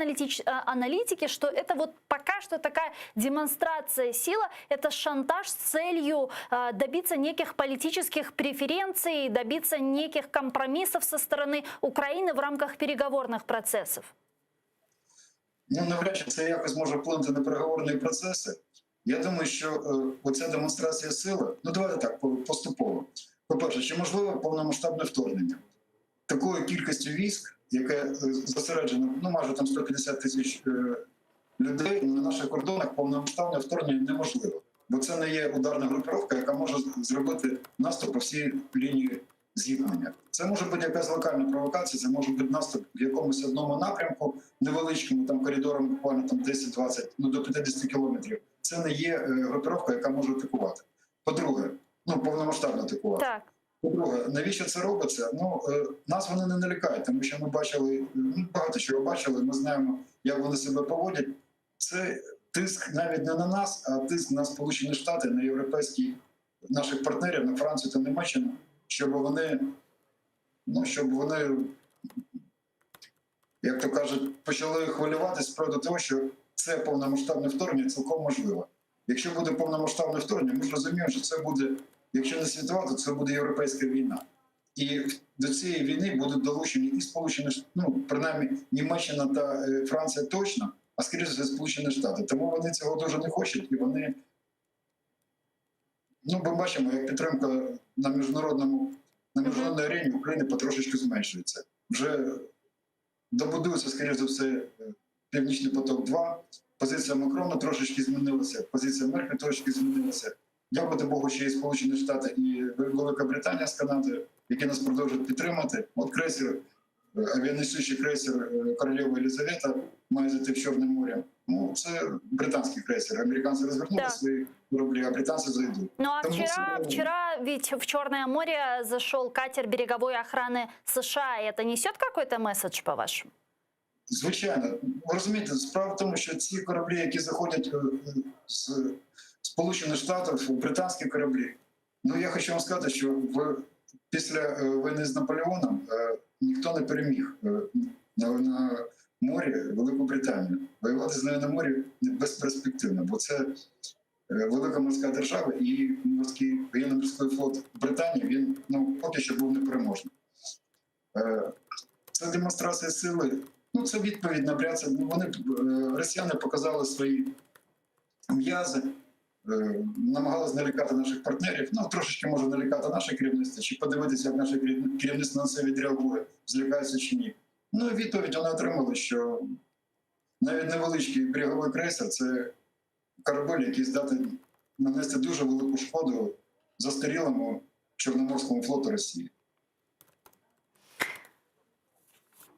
аналитики, что это вот пока что такая демонстрация силы, это шантаж с целью добиться неких политических преференций, добиться неких компромиссов со стороны Украины в рамках переговорных процессов? Ну, навряд чи це якось може вплинути на переговорні процеси. Я думаю, що оця демонстрація сили, ну давайте так, поступово. По-перше, чи можливо повномасштабне вторгнення? Такою кількістю військ, яке зосереджено, ну майже там 150 тисяч людей, на наших кордонах повномасштабне вторгнення неможливо. Бо це не є ударна групіровка, яка може зробити наступ по всій лінії зіткнення. Це може бути якась локальна провокація, це може бути наступ в якомусь одному напрямку, невеличкому там коридором, буквально там 10-20, ну до 50 кілометрів. Це не є групіровка, яка може атакувати. По-друге, ну повномасштабно атакувати. Так. По-друге, навіщо це робиться? Ну, нас вони не налякають, тому що ми бачили, ну, багато чого бачили, ми знаємо, як вони себе поводять. Це тиск навіть не на нас, а тиск на Сполучені Штати, на європейських наших партнерів, на Францію та Німеччину, щоб вони, як то кажуть, почали хвилюватися з приводу того, що це повномасштабне вторгнення цілком можливо. Якщо буде повномасштабне вторгнення, ми ж розуміємо, що це буде, якщо не світова, то це буде європейська війна. І до цієї війни будуть долучені і Сполучені Штати, ну, принаймні, Німеччина та Франція точно, а скоріше за Сполучені Штати. Тому вони цього дуже не хочуть, і вони, ну, ми бачимо, як підтримка на міжнародній арені України потрошечку зменшується. Вже добудується, скоріше за все, Північний поток-2. Позиція Макрона трошечки змінилася, позиція Меркель трошечки змінилася. Дякувати Богу, що є Сполучені Штати і Велика Британія з Канадою, які нас продовжують підтримати. От крейсер, авіанесущий крейсер Королева Єлизавета має зайти в Чорне море. Ну, це британський крейсер. Американці розвернули свої кораблі, а британці зайдуть. Ну а вчера ведь в Черное море зашел катер береговой охраны США. Это несет какой-то месседж, по-вашему? Звичайно. Ви розумієте, справа в тому, що ці кораблі, які заходять з Сполучених Штатів, британські кораблі, ну я хочу вам сказати, що після війни з Наполеоном ніхто не переміг на морі Велику Британію. Воювати з нею на морі безперспективно, бо це велика морська держава, і воєнно-морський флот Британії, він, ну, поки що був непереможний. Це демонстрація сили. Ну, це відповідь на бряця. Вони, росіяни, показали свої м'язи, намагалися налякати наших партнерів, ну, трошечки може налякати наше керівництво, чи подивитися, як наше керівництво на це відреагує, злякається чи ні. Ну, і відповідь вони отримали, що навіть невеличкий береговий крейсер – це корабель, який здатний нанести дуже велику шкоду застарілому Чорноморському флоту Росії.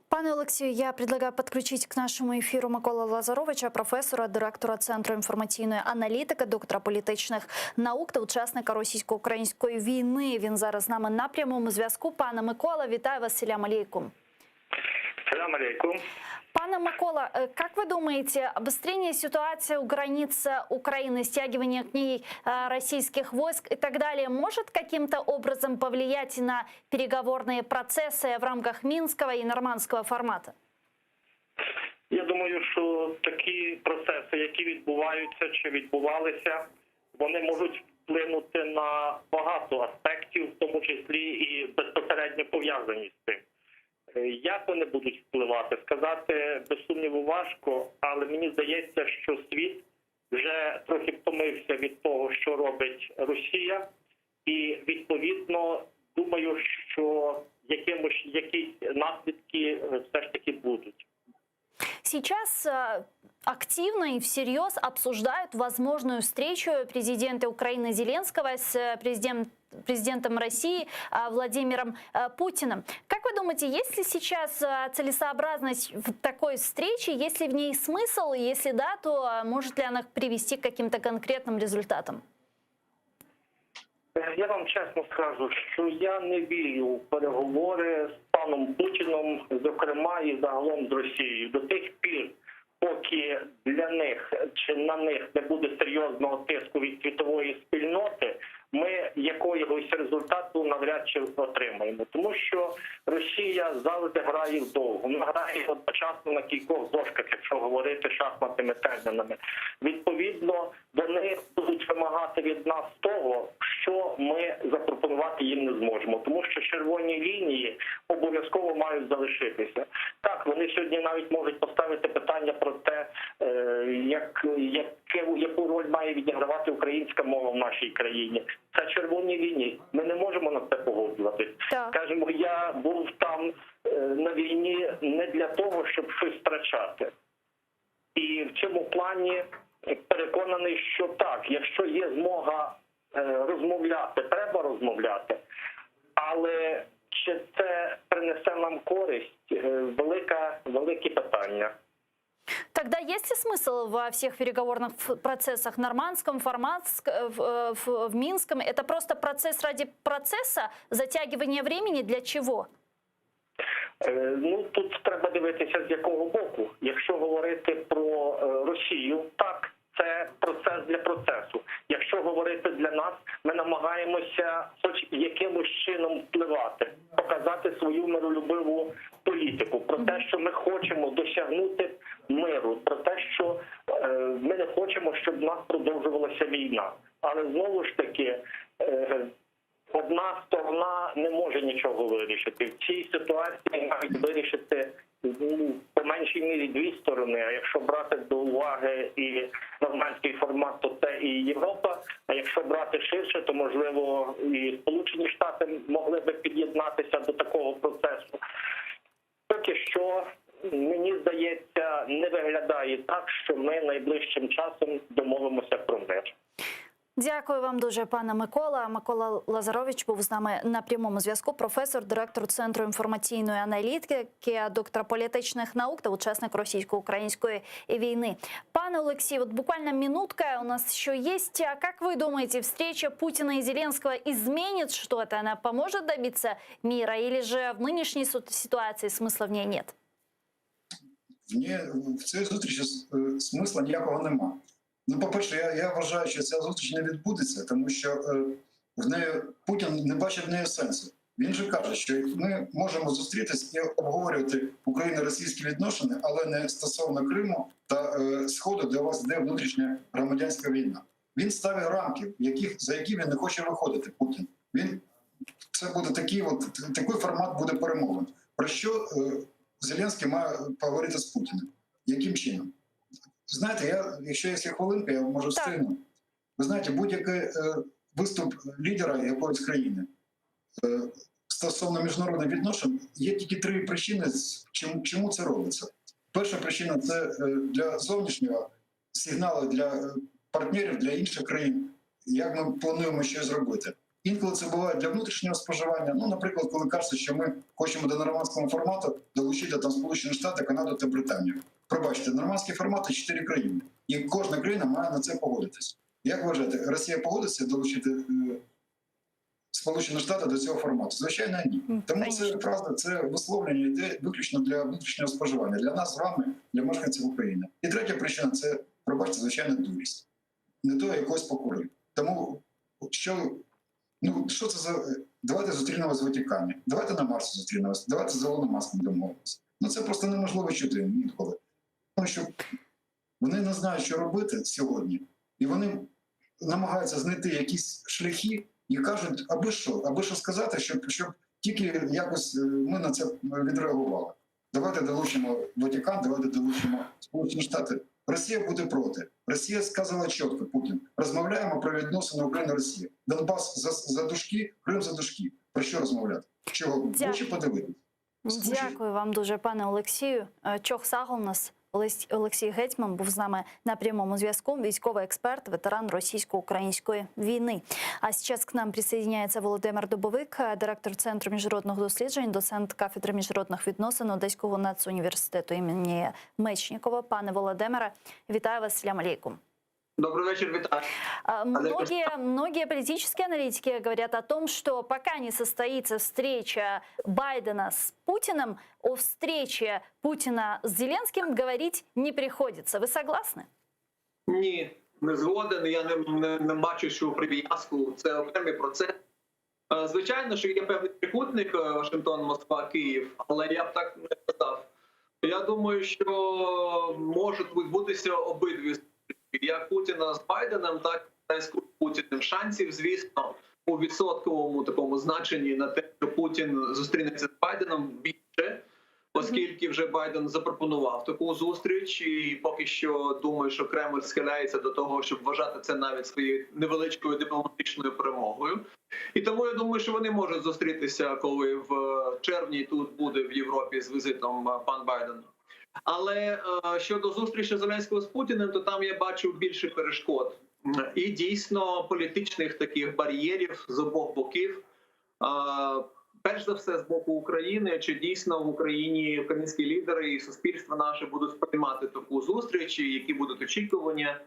Пане Олексію, я предлагаю підключити к нашому ефіру Миколу Лазаровича, професора, директора Центру інформаційної аналітики, доктора політичних наук та учасника російсько-української війни. Він зараз з нами на прямому зв'язку. Пане Микола, вітаю вас, селям алейкум. Селям алейкум. Пане Микола, как вы думаете, обострение ситуации у границ Украины, стягивание к ней российских войск и так далее может каким-то образом повлиять на переговорные процессы в рамках Минского и Нормандского формата? Я думаю, що такі процеси, які відбуваються чи відбувалися, вони можуть вплинути на багато аспектів, в тому числі і безпосередньо пов'язані з цим. Як вони будуть впливати? Сказати, без сумніву, важко, але мені здається, що світ вже трохи втомився від того, що робить Росія, і, відповідно, думаю, що якісь наслідки все ж таки будуть. Сейчас активно и всерьез обсуждают возможную встречу президента Украины Зеленского с президентом России Владимиром Путиным. Как вы думаете, есть ли сейчас целесообразность в такой встрече, есть ли в ней смысл, и если да, то может ли она привести к каким-то конкретным результатам? Я вам чесно скажу, що я не вірю в переговори з паном Путіном, зокрема і загалом з Росією. До тих пір, поки для них чи на них не буде серйозного тиску від світової спільноти, ми якогось результату навряд чи отримаємо. Тому що Росія завжди грає вдовго. Вона грає одночасно на кількох дошках, якщо говорити шахматними термінами. Відповідно, вони будуть вимагати від нас того, що ми запропонувати їм не зможемо. Тому що червоні лінії обов'язково мають залишитися. Так, вони сьогодні навіть можуть поставити питання про те, яку роль має відігравати українська мова в нашій країні. Це червоні лінії. Ми не можемо на це погоджуватись. Скажімо, я був там на війні не для того, щоб щось втрачати. І в цьому плані переконаний, що так, якщо є змога розмовляти, треба розмовляти. Але чи це принесе нам користь? Велике питання. Тогда есть ли смысл во всех переговорных процессах нормандском, в Минском? Это просто процесс ради процесса, затягивание времени для чего? Ну, тут треба дивитися, з якого боку. Якщо говорити про Росію, так, це процес для процесу. Якщо говорити для нас, ми намагаємося хоч якимось чином впливати, показати свою миролюбиву політику, про те, що ми хочемо досягнути миру, про те, що ми не хочемо, щоб в нас продовжувалася війна. Але знову ж таки, одна сторона не може нічого вирішити. В цій ситуації мають вирішити по меншій мірі дві сторони. А якщо брати до уваги і нормандський формат, то це і Європа. А якщо брати ширше, то, можливо, і Сполучені Штати могли би під'єднатися до такого процесу. Поки що, мені здається, не виглядає так, що ми найближчим часом домовимося про мир. Дякую вам дуже, пане Микола. Микола Лазарович був з нами на прямому зв'язку. Професор, директор Центру інформаційної аналітики, доктор політичних наук та учасник російсько-української війни. Пане Олексій, вот буквально минутка у нас еще есть. Как вы думаете, встреча Путина и Зеленского изменит что-то? Она поможет добиться мира? Или же в нынешней ситуации смысла в ней нет? В цій зустрічі смисла ніякого нема. Ну, по-перше, я вважаю, що ця зустріч не відбудеться, тому що в неї Путін не бачить в неї сенсу. Він же каже, що ми можемо зустрітись і обговорювати україно-російські відношення, але не стосовно Криму та Сходу, де у вас йде внутрішня громадянська війна. Він ставить рамки, за які він не хоче виходити, Путін. Це буде такий формат буде перемовин. Про що Зеленський має поговорити з Путіним? Яким чином? Знаєте, якщо є хвилинка, я можу встигнути. Ви знаєте, будь-який виступ лідера якоїсь країни стосовно міжнародних відношень, є тільки три причини, чому це робиться. Перша причина – це для зовнішнього сигналу для партнерів, для інших країн, як ми плануємо щось зробити. Інколи це буває для внутрішнього споживання. Ну, наприклад, коли кажуть, що ми хочемо до нормандського формату долучити там Сполучені Штати, Канаду та Британію. Пробачте, нормандський формат – це 4 країни. І кожна країна має на це погодитись. Як вважаєте, Росія погодиться долучити Сполучені Штати до цього формату? Звичайно, ні. Тому це правда, це висловлення йде виключно для внутрішнього споживання. Для нас з вами, для мешканців України. І третя причина – це, пробачте, звичайно, дурість. Не то якось покори. Тому, що це за... Давайте зустрінемося в Ватикані. Давайте на Марсі зустрінемося. Давайте з Ілоном Маском домовимося. Ну це просто неможливо чути інколи. Тому що вони не знають, що робити сьогодні. І вони намагаються знайти якісь шляхи і кажуть, аби що сказати, щоб тільки якось ми на це відреагували. Давайте долучимо Ватикан, давайте долучимо Сполучені Штати. Росія буде проти. Росія сказала чітко, Путін, розмовляємо про відносини Україна-Росія. Донбас за дужки, Крим за дужки. Про що розмовляти? Чого? Очі подивитися. Дякую вам дуже, пане Олексію. Чох Сагол нас Олексій Гетьман був з нами на прямому зв'язку. Військовий експерт, ветеран російсько-української війни. А зараз к нам присоединяється Володимир Дубовик, директор Центру міжнародних досліджень, доцент кафедри міжнародних відносин Одеського нацуніверситету імені Мечнікова. Пане Володимире, вітаю вас, салям алейкум. Добрый вечер, витаю. Многие политические аналитики говорят о том, что пока не состоится встреча Байдена с Путиным, о встрече Путина с Зеленским говорить не приходится. Вы согласны? Ні, не згоден. Я не бачу, що прив'язку. Це окремий процес. Звичайно, що є певний трикутник Вашингтон, Москва, Київ, але я б так не сказав. Я думаю, що можуть відбутися обидві. Як Путіна з Байденом, так і з Путіним. Шансів, звісно, у відсотковому такому значенні на те, що Путін зустрінеться з Байденом, більше, оскільки вже Байден запропонував таку зустріч, і поки що думаю, що Кремль схиляється до того, щоб вважати це навіть своєю невеличкою дипломатичною перемогою. І тому я думаю, що вони можуть зустрітися, коли в червні тут буде в Європі з візитом пан Байден. Але щодо зустрічі Зеленського з Путіним, то там я бачу більше перешкод. І дійсно політичних таких бар'єрів з обох боків. Перш за все з боку України, чи дійсно в Україні українські лідери і суспільство наше будуть сприймати таку зустріч, які будуть очікування.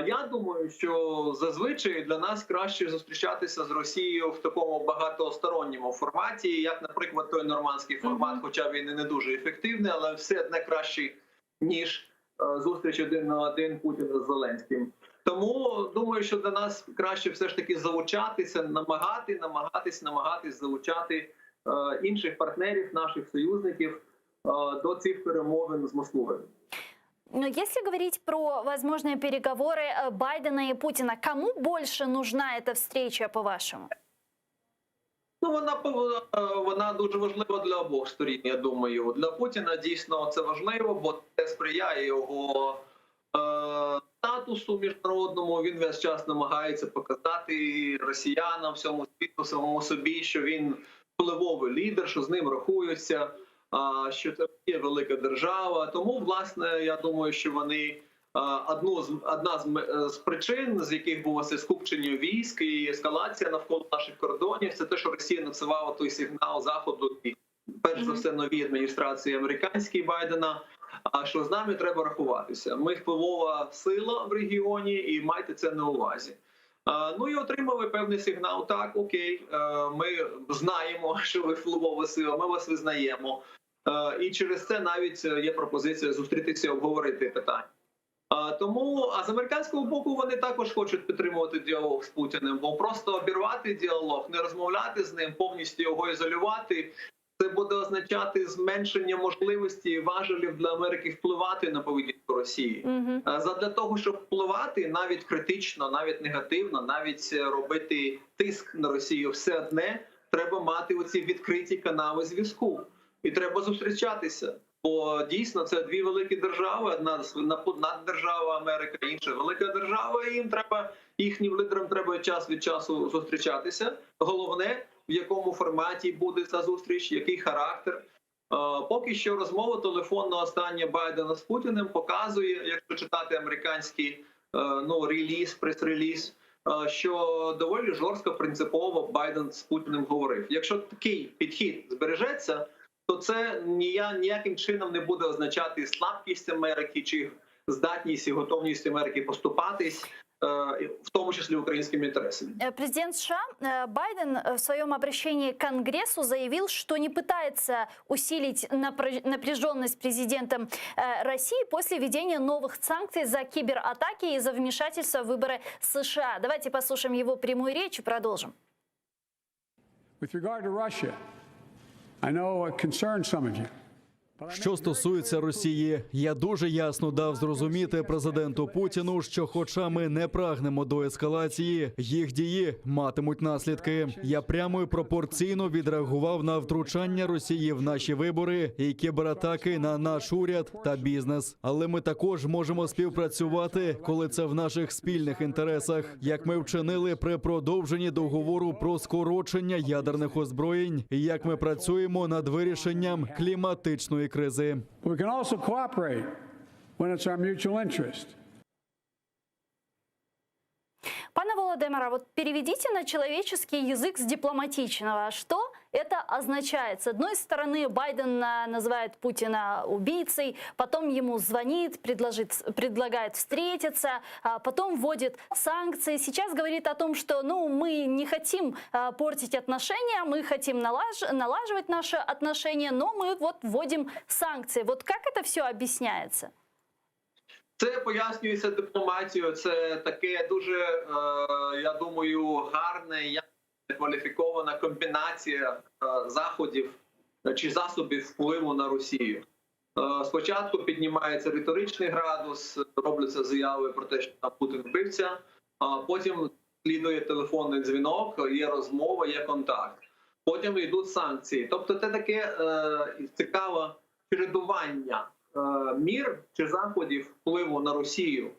Я думаю, що зазвичай для нас краще зустрічатися з Росією в такому багатосторонньому форматі, як, наприклад, той нормандський формат, хоча він і не дуже ефективний, але все одне кращий, ніж зустріч один на один Путіна з Зеленським. Тому думаю, що для нас краще все ж таки залучатися, намагатись залучати інших партнерів, наших союзників до цих перемовин з Москвою. Но если говорить про возможные переговоры Байдена и Путина, кому больше нужна эта встреча, по-вашему? Ну, вона дуже важлива для обох сторін, я думаю. Для Путіна дійсно це важливо, бо це сприяє його статусу міжнародному. Він весь час намагається показати росіянам, всьому світу, самому собі, що він впливовий лідер, що з ним рахуються, що це є велика держава. Тому, власне, я думаю, що вони одна з причин, з яких було це скупчення військ і ескалація навколо наших кордонів, це те, що Росія надсилала той сигнал Заходу, і перш за все новій адміністрації американській Байдена, що з нами треба рахуватися. Ми впливова сила в регіоні і майте це на увазі. Ну і отримали певний сигнал, так, окей, ми знаємо, що ви впливова сила, ми вас визнаємо. І через це навіть є пропозиція зустрітися і обговорити питання. Тому, а з американського боку вони також хочуть підтримувати діалог з Путіним, бо просто обірвати діалог, не розмовляти з ним, повністю його ізолювати, це буде означати зменшення можливості і важелів для Америки впливати на поведінку Росії. Задля того, щоб впливати навіть критично, навіть негативно, навіть робити тиск на Росію, все одне треба мати оці відкриті канали зв'язку. І треба зустрічатися. Бо дійсно це дві великі держави, одна наддержава Америка, інша велика держава, і їхнім лідерам треба час від часу зустрічатися. Головне, в якому форматі буде ця зустріч, який характер. Поки що розмова телефонна остання Байдена з Путіним показує, якщо читати американський реліз, прес-реліз, що доволі жорстко, принципово Байден з Путіним говорив. Якщо такий підхід збережеться, то це ніяким чином не буде означати слабкість Америки чи здатність і готовність Америки поступатись, в том числе украинскими интересами. Президент США Байден в своем обращении к Конгрессу заявил, что не пытается усилить напряженность с президентом России после введения новых санкций за кибератаки и за вмешательство в выборы США. Давайте послушаем его прямую речь и продолжим. With regard to Russia, I know it concerns some of you. Що стосується Росії, я дуже ясно дав зрозуміти президенту Путіну, що хоча ми не прагнемо до ескалації, їх дії матимуть наслідки. Я прямо і пропорційно відреагував на втручання Росії в наші вибори і кібератаки на наш уряд та бізнес. Але ми також можемо співпрацювати, коли це в наших спільних інтересах, як ми вчинили при продовженні договору про скорочення ядерних озброєнь, і як ми працюємо над вирішенням кліматичної кризи. We can also cooperate when it's our mutual interest. Пане Володимире, вот переведите на человеческий язык с дипломатичного. Что это означает? С одной стороны, Байден называет Путина убийцей, потом ему звонит, предлагает встретиться, а потом вводит санкции. Сейчас говорит о том, что мы не хотим портить отношения, мы хотим налаживать наши отношения, но мы вот вводим санкции. Вот как это все объясняется? Це пояснюється дипломатією. Це таке дуже, я думаю, гарна і кваліфікована комбінація заходів чи засобів впливу на Росію. Спочатку піднімається риторичний градус, робляться заяви про те, що Путін вбивця, а потім слідує телефонний дзвінок, є розмова, є контакт. Потім йдуть санкції. Тобто це таке цікаве чередування мір чи заходів впливу на Росію,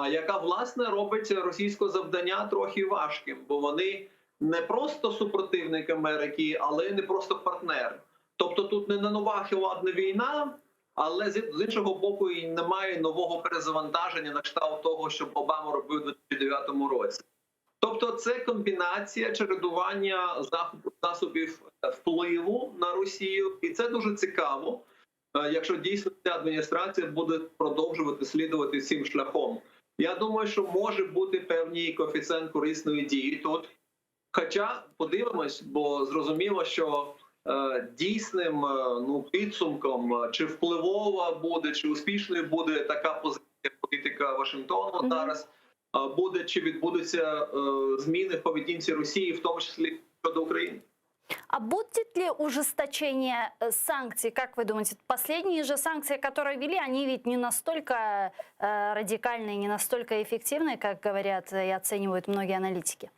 яка, власне, робить російське завдання трохи важким, бо вони не просто супротивник Америки, але не просто партнер. Тобто тут не нова холодна війна, але з іншого боку і немає нового перезавантаження на кшталт того, що Обама робив у 2009 році. Тобто це комбінація чередування засобів впливу на Росію, і це дуже цікаво, якщо дійсно ця адміністрація буде продовжувати слідувати цим шляхом. Я думаю, що може бути певний коефіцієнт корисної дії тут. Хоча, подивимось, бо зрозуміло, що дійсним підсумком, чи впливова буде, чи успішною буде така позиція політика Вашингтону зараз, буде, чи відбудуться зміни в поведінці Росії, в тому числі щодо України. А будет ли ужесточение санкций, как вы думаете? Последние же санкции, которые ввели, они ведь не настолько радикальные, не настолько эффективные, как говорят и оценивают многие аналитики.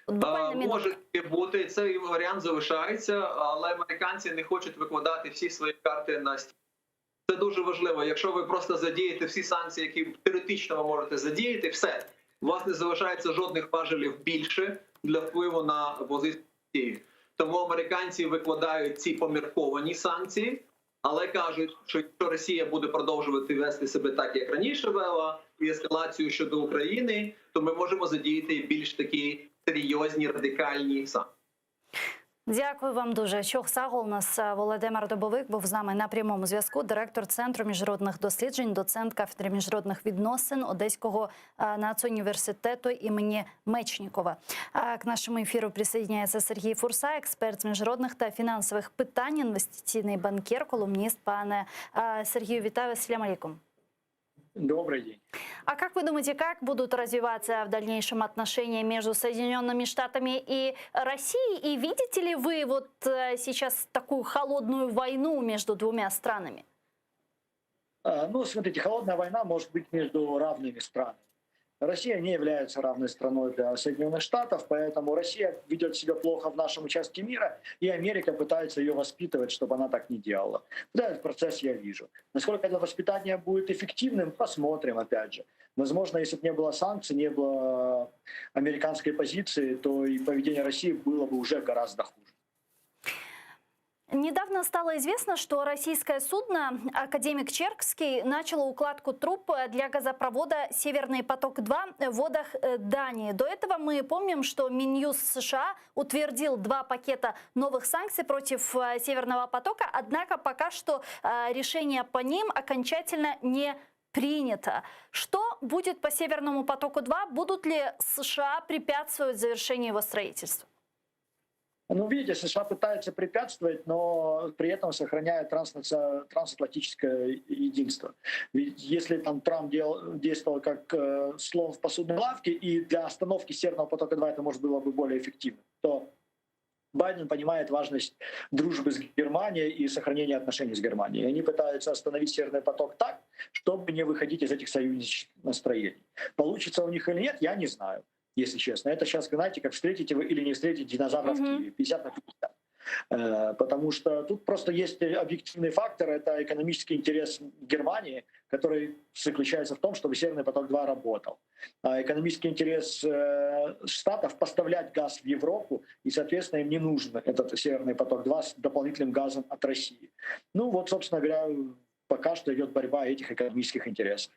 Може бути, цей варіант залишається, але американці не хочуть викладати всі свої карти на стіл. Це дуже важливо. Якщо ви просто задієте всі санкції, які теоретично ви можете задіяти, все. У вас не залишається жодних важелів більше для впливу на позицію. Тому американці викладають ці помірковані санкції, але кажуть, що якщо Росія буде продовжувати вести себе так, як раніше вела, і ескалацію щодо України, то ми можемо задіяти більш такі серйозні, радикальні санкції. Дякую вам дуже. Чохсагол, у нас Володимир Добовик був з нами на прямому зв'язку, директор Центру міжнародних досліджень, доцент кафедри міжнародних відносин Одеського нацуніверситету імені Мечнікова. К нашому ефіру присоединяється Сергій Фурса, експерт з міжнародних та фінансових питань, інвестиційний банкір, колумніст. Пане Сергію, вітаю, ассаляму алейкум. Добрый день. А как вы думаете, как будут развиваться в дальнейшем отношения между Соединенными Штатами и Россией? И видите ли вы вот сейчас такую холодную войну между двумя странами? Ну, смотрите, холодная война может быть между равными странами. Россия не является равной страной для Соединенных Штатов, поэтому Россия ведет себя плохо в нашем участке мира, и Америка пытается ее воспитывать, чтобы она так не делала. Да, этот процесс я вижу. Насколько это воспитание будет эффективным, посмотрим, опять же. Возможно, если бы не было санкций, не было американской позиции, то и поведение России было бы уже гораздо хуже. Недавно стало известно, что российское судно «Академик Черкский» начало укладку труб для газопровода «Северный поток-2» в водах Дании. До этого мы помним, что Минюст США утвердил 2 пакета новых санкций против «Северного потока», однако пока что решение по ним окончательно не принято. Что будет по «Северному потоку-2»? Будут ли США препятствовать завершению его строительства? Ну, видите, США пытаются препятствовать, но при этом сохраняя трансатлантическое единство. Ведь если там Трамп действовал как слон в посудной лавке, и для остановки Северного потока-2 это, может, было бы более эффективно, то Байден понимает важность дружбы с Германией и сохранения отношений с Германией. Они пытаются остановить Северный поток так, чтобы не выходить из этих союзнических настроений. Получится у них или нет, я не знаю. Если честно. Это сейчас, знаете, как встретите вы или не встретите динозавра в Киеве. 50/50. Потому что тут просто есть объективный фактор. Это экономический интерес Германии, который заключается в том, чтобы Северный поток-2 работал. Экономический интерес Штатов поставлять газ в Европу, и, соответственно, им не нужен этот Северный поток-2 с дополнительным газом от России. Ну вот, собственно говоря, пока что идет борьба этих экономических интересов.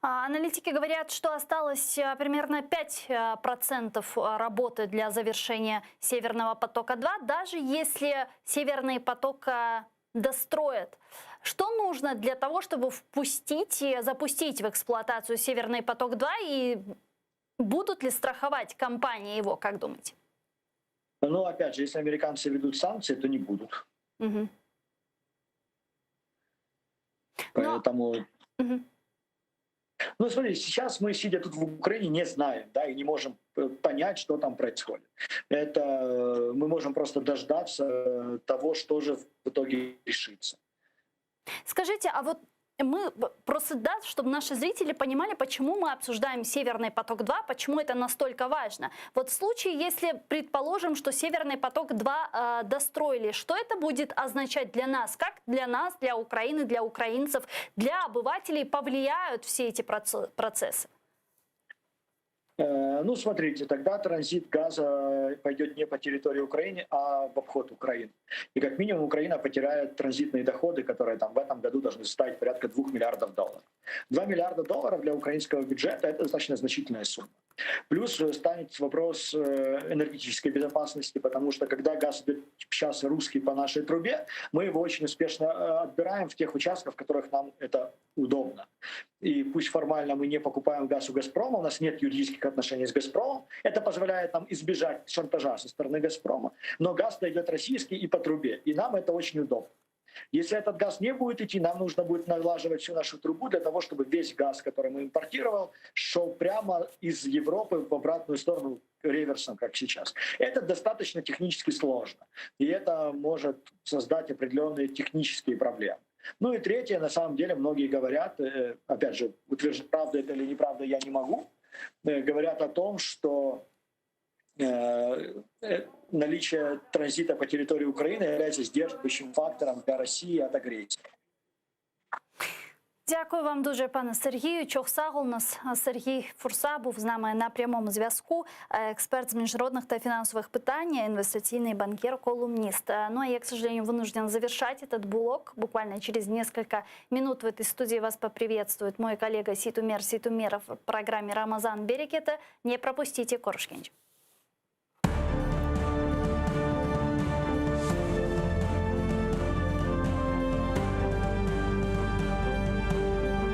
Аналитики говорят, что осталось примерно 5% работы для завершения Северного потока-2, даже если Северный поток достроят. Что нужно для того, чтобы запустить в эксплуатацию Северный поток-2, и будут ли страховать компании его, как думаете? Но опять же, если американцы ведут санкции, то не будут. Угу. Поэтому... Угу. Ну, смотрите, сейчас мы, сидя тут в Украине, не знаем, да, и не можем понять, что там происходит. Это мы можем просто дождаться того, что же в итоге решится. Скажите, а вот мы просто, да, чтобы наши зрители понимали, почему мы обсуждаем Северный поток-2, почему это настолько важно. Вот в случае, если предположим, что Северный поток-2 достроили, что это будет означать для нас? Как для нас, для Украины, для украинцев, для обывателей повлияют все эти процессы? Ну, смотрите, тогда транзит газа пойдет не по территории Украины, а в обход Украины. И как минимум Украина потеряет транзитные доходы, которые там в этом году должны составить порядка $2 миллиардов. 2 миллиарда долларов для украинского бюджета – это достаточно значительная сумма. Плюс станет вопрос энергетической безопасности, потому что когда газ идет сейчас русский по нашей трубе, мы его очень успешно отбираем в тех участках, в которых нам это удобно. И пусть формально мы не покупаем газ у «Газпрома», у нас нет юридических отношений с «Газпромом», это позволяет нам избежать шантажа со стороны «Газпрома», но газ идет российский и по трубе, и нам это очень удобно. Если этот газ не будет идти, нам нужно будет налаживать всю нашу трубу для того, чтобы весь газ, который мы импортировал, шел прямо из Европы в обратную сторону реверсом, как сейчас. Это достаточно технически сложно, и это может создать определенные технические проблемы. Ну и третье, на самом деле, многие говорят, опять же, утверждать, правда это или неправда, я не могу, говорят о том, что наличие транзита по территории Украины является сдерживающим фактором для Росії от агресії. Дякую вам дуже, пане Сергію. Чохсагул, у нас Сергій Фурса був з нами на прямому зв'язку. Експерт з міжнародных та финансовых питаний, инвестиционный банкир, колумнист. Ну а я, к сожалению, вынужден завершать этот блок. Буквально через несколько минут в этой студии вас поприветствует мой коллега Ситумер Ситумеров в программе «Рамазан Берекета». Не пропустите, Корушкинч.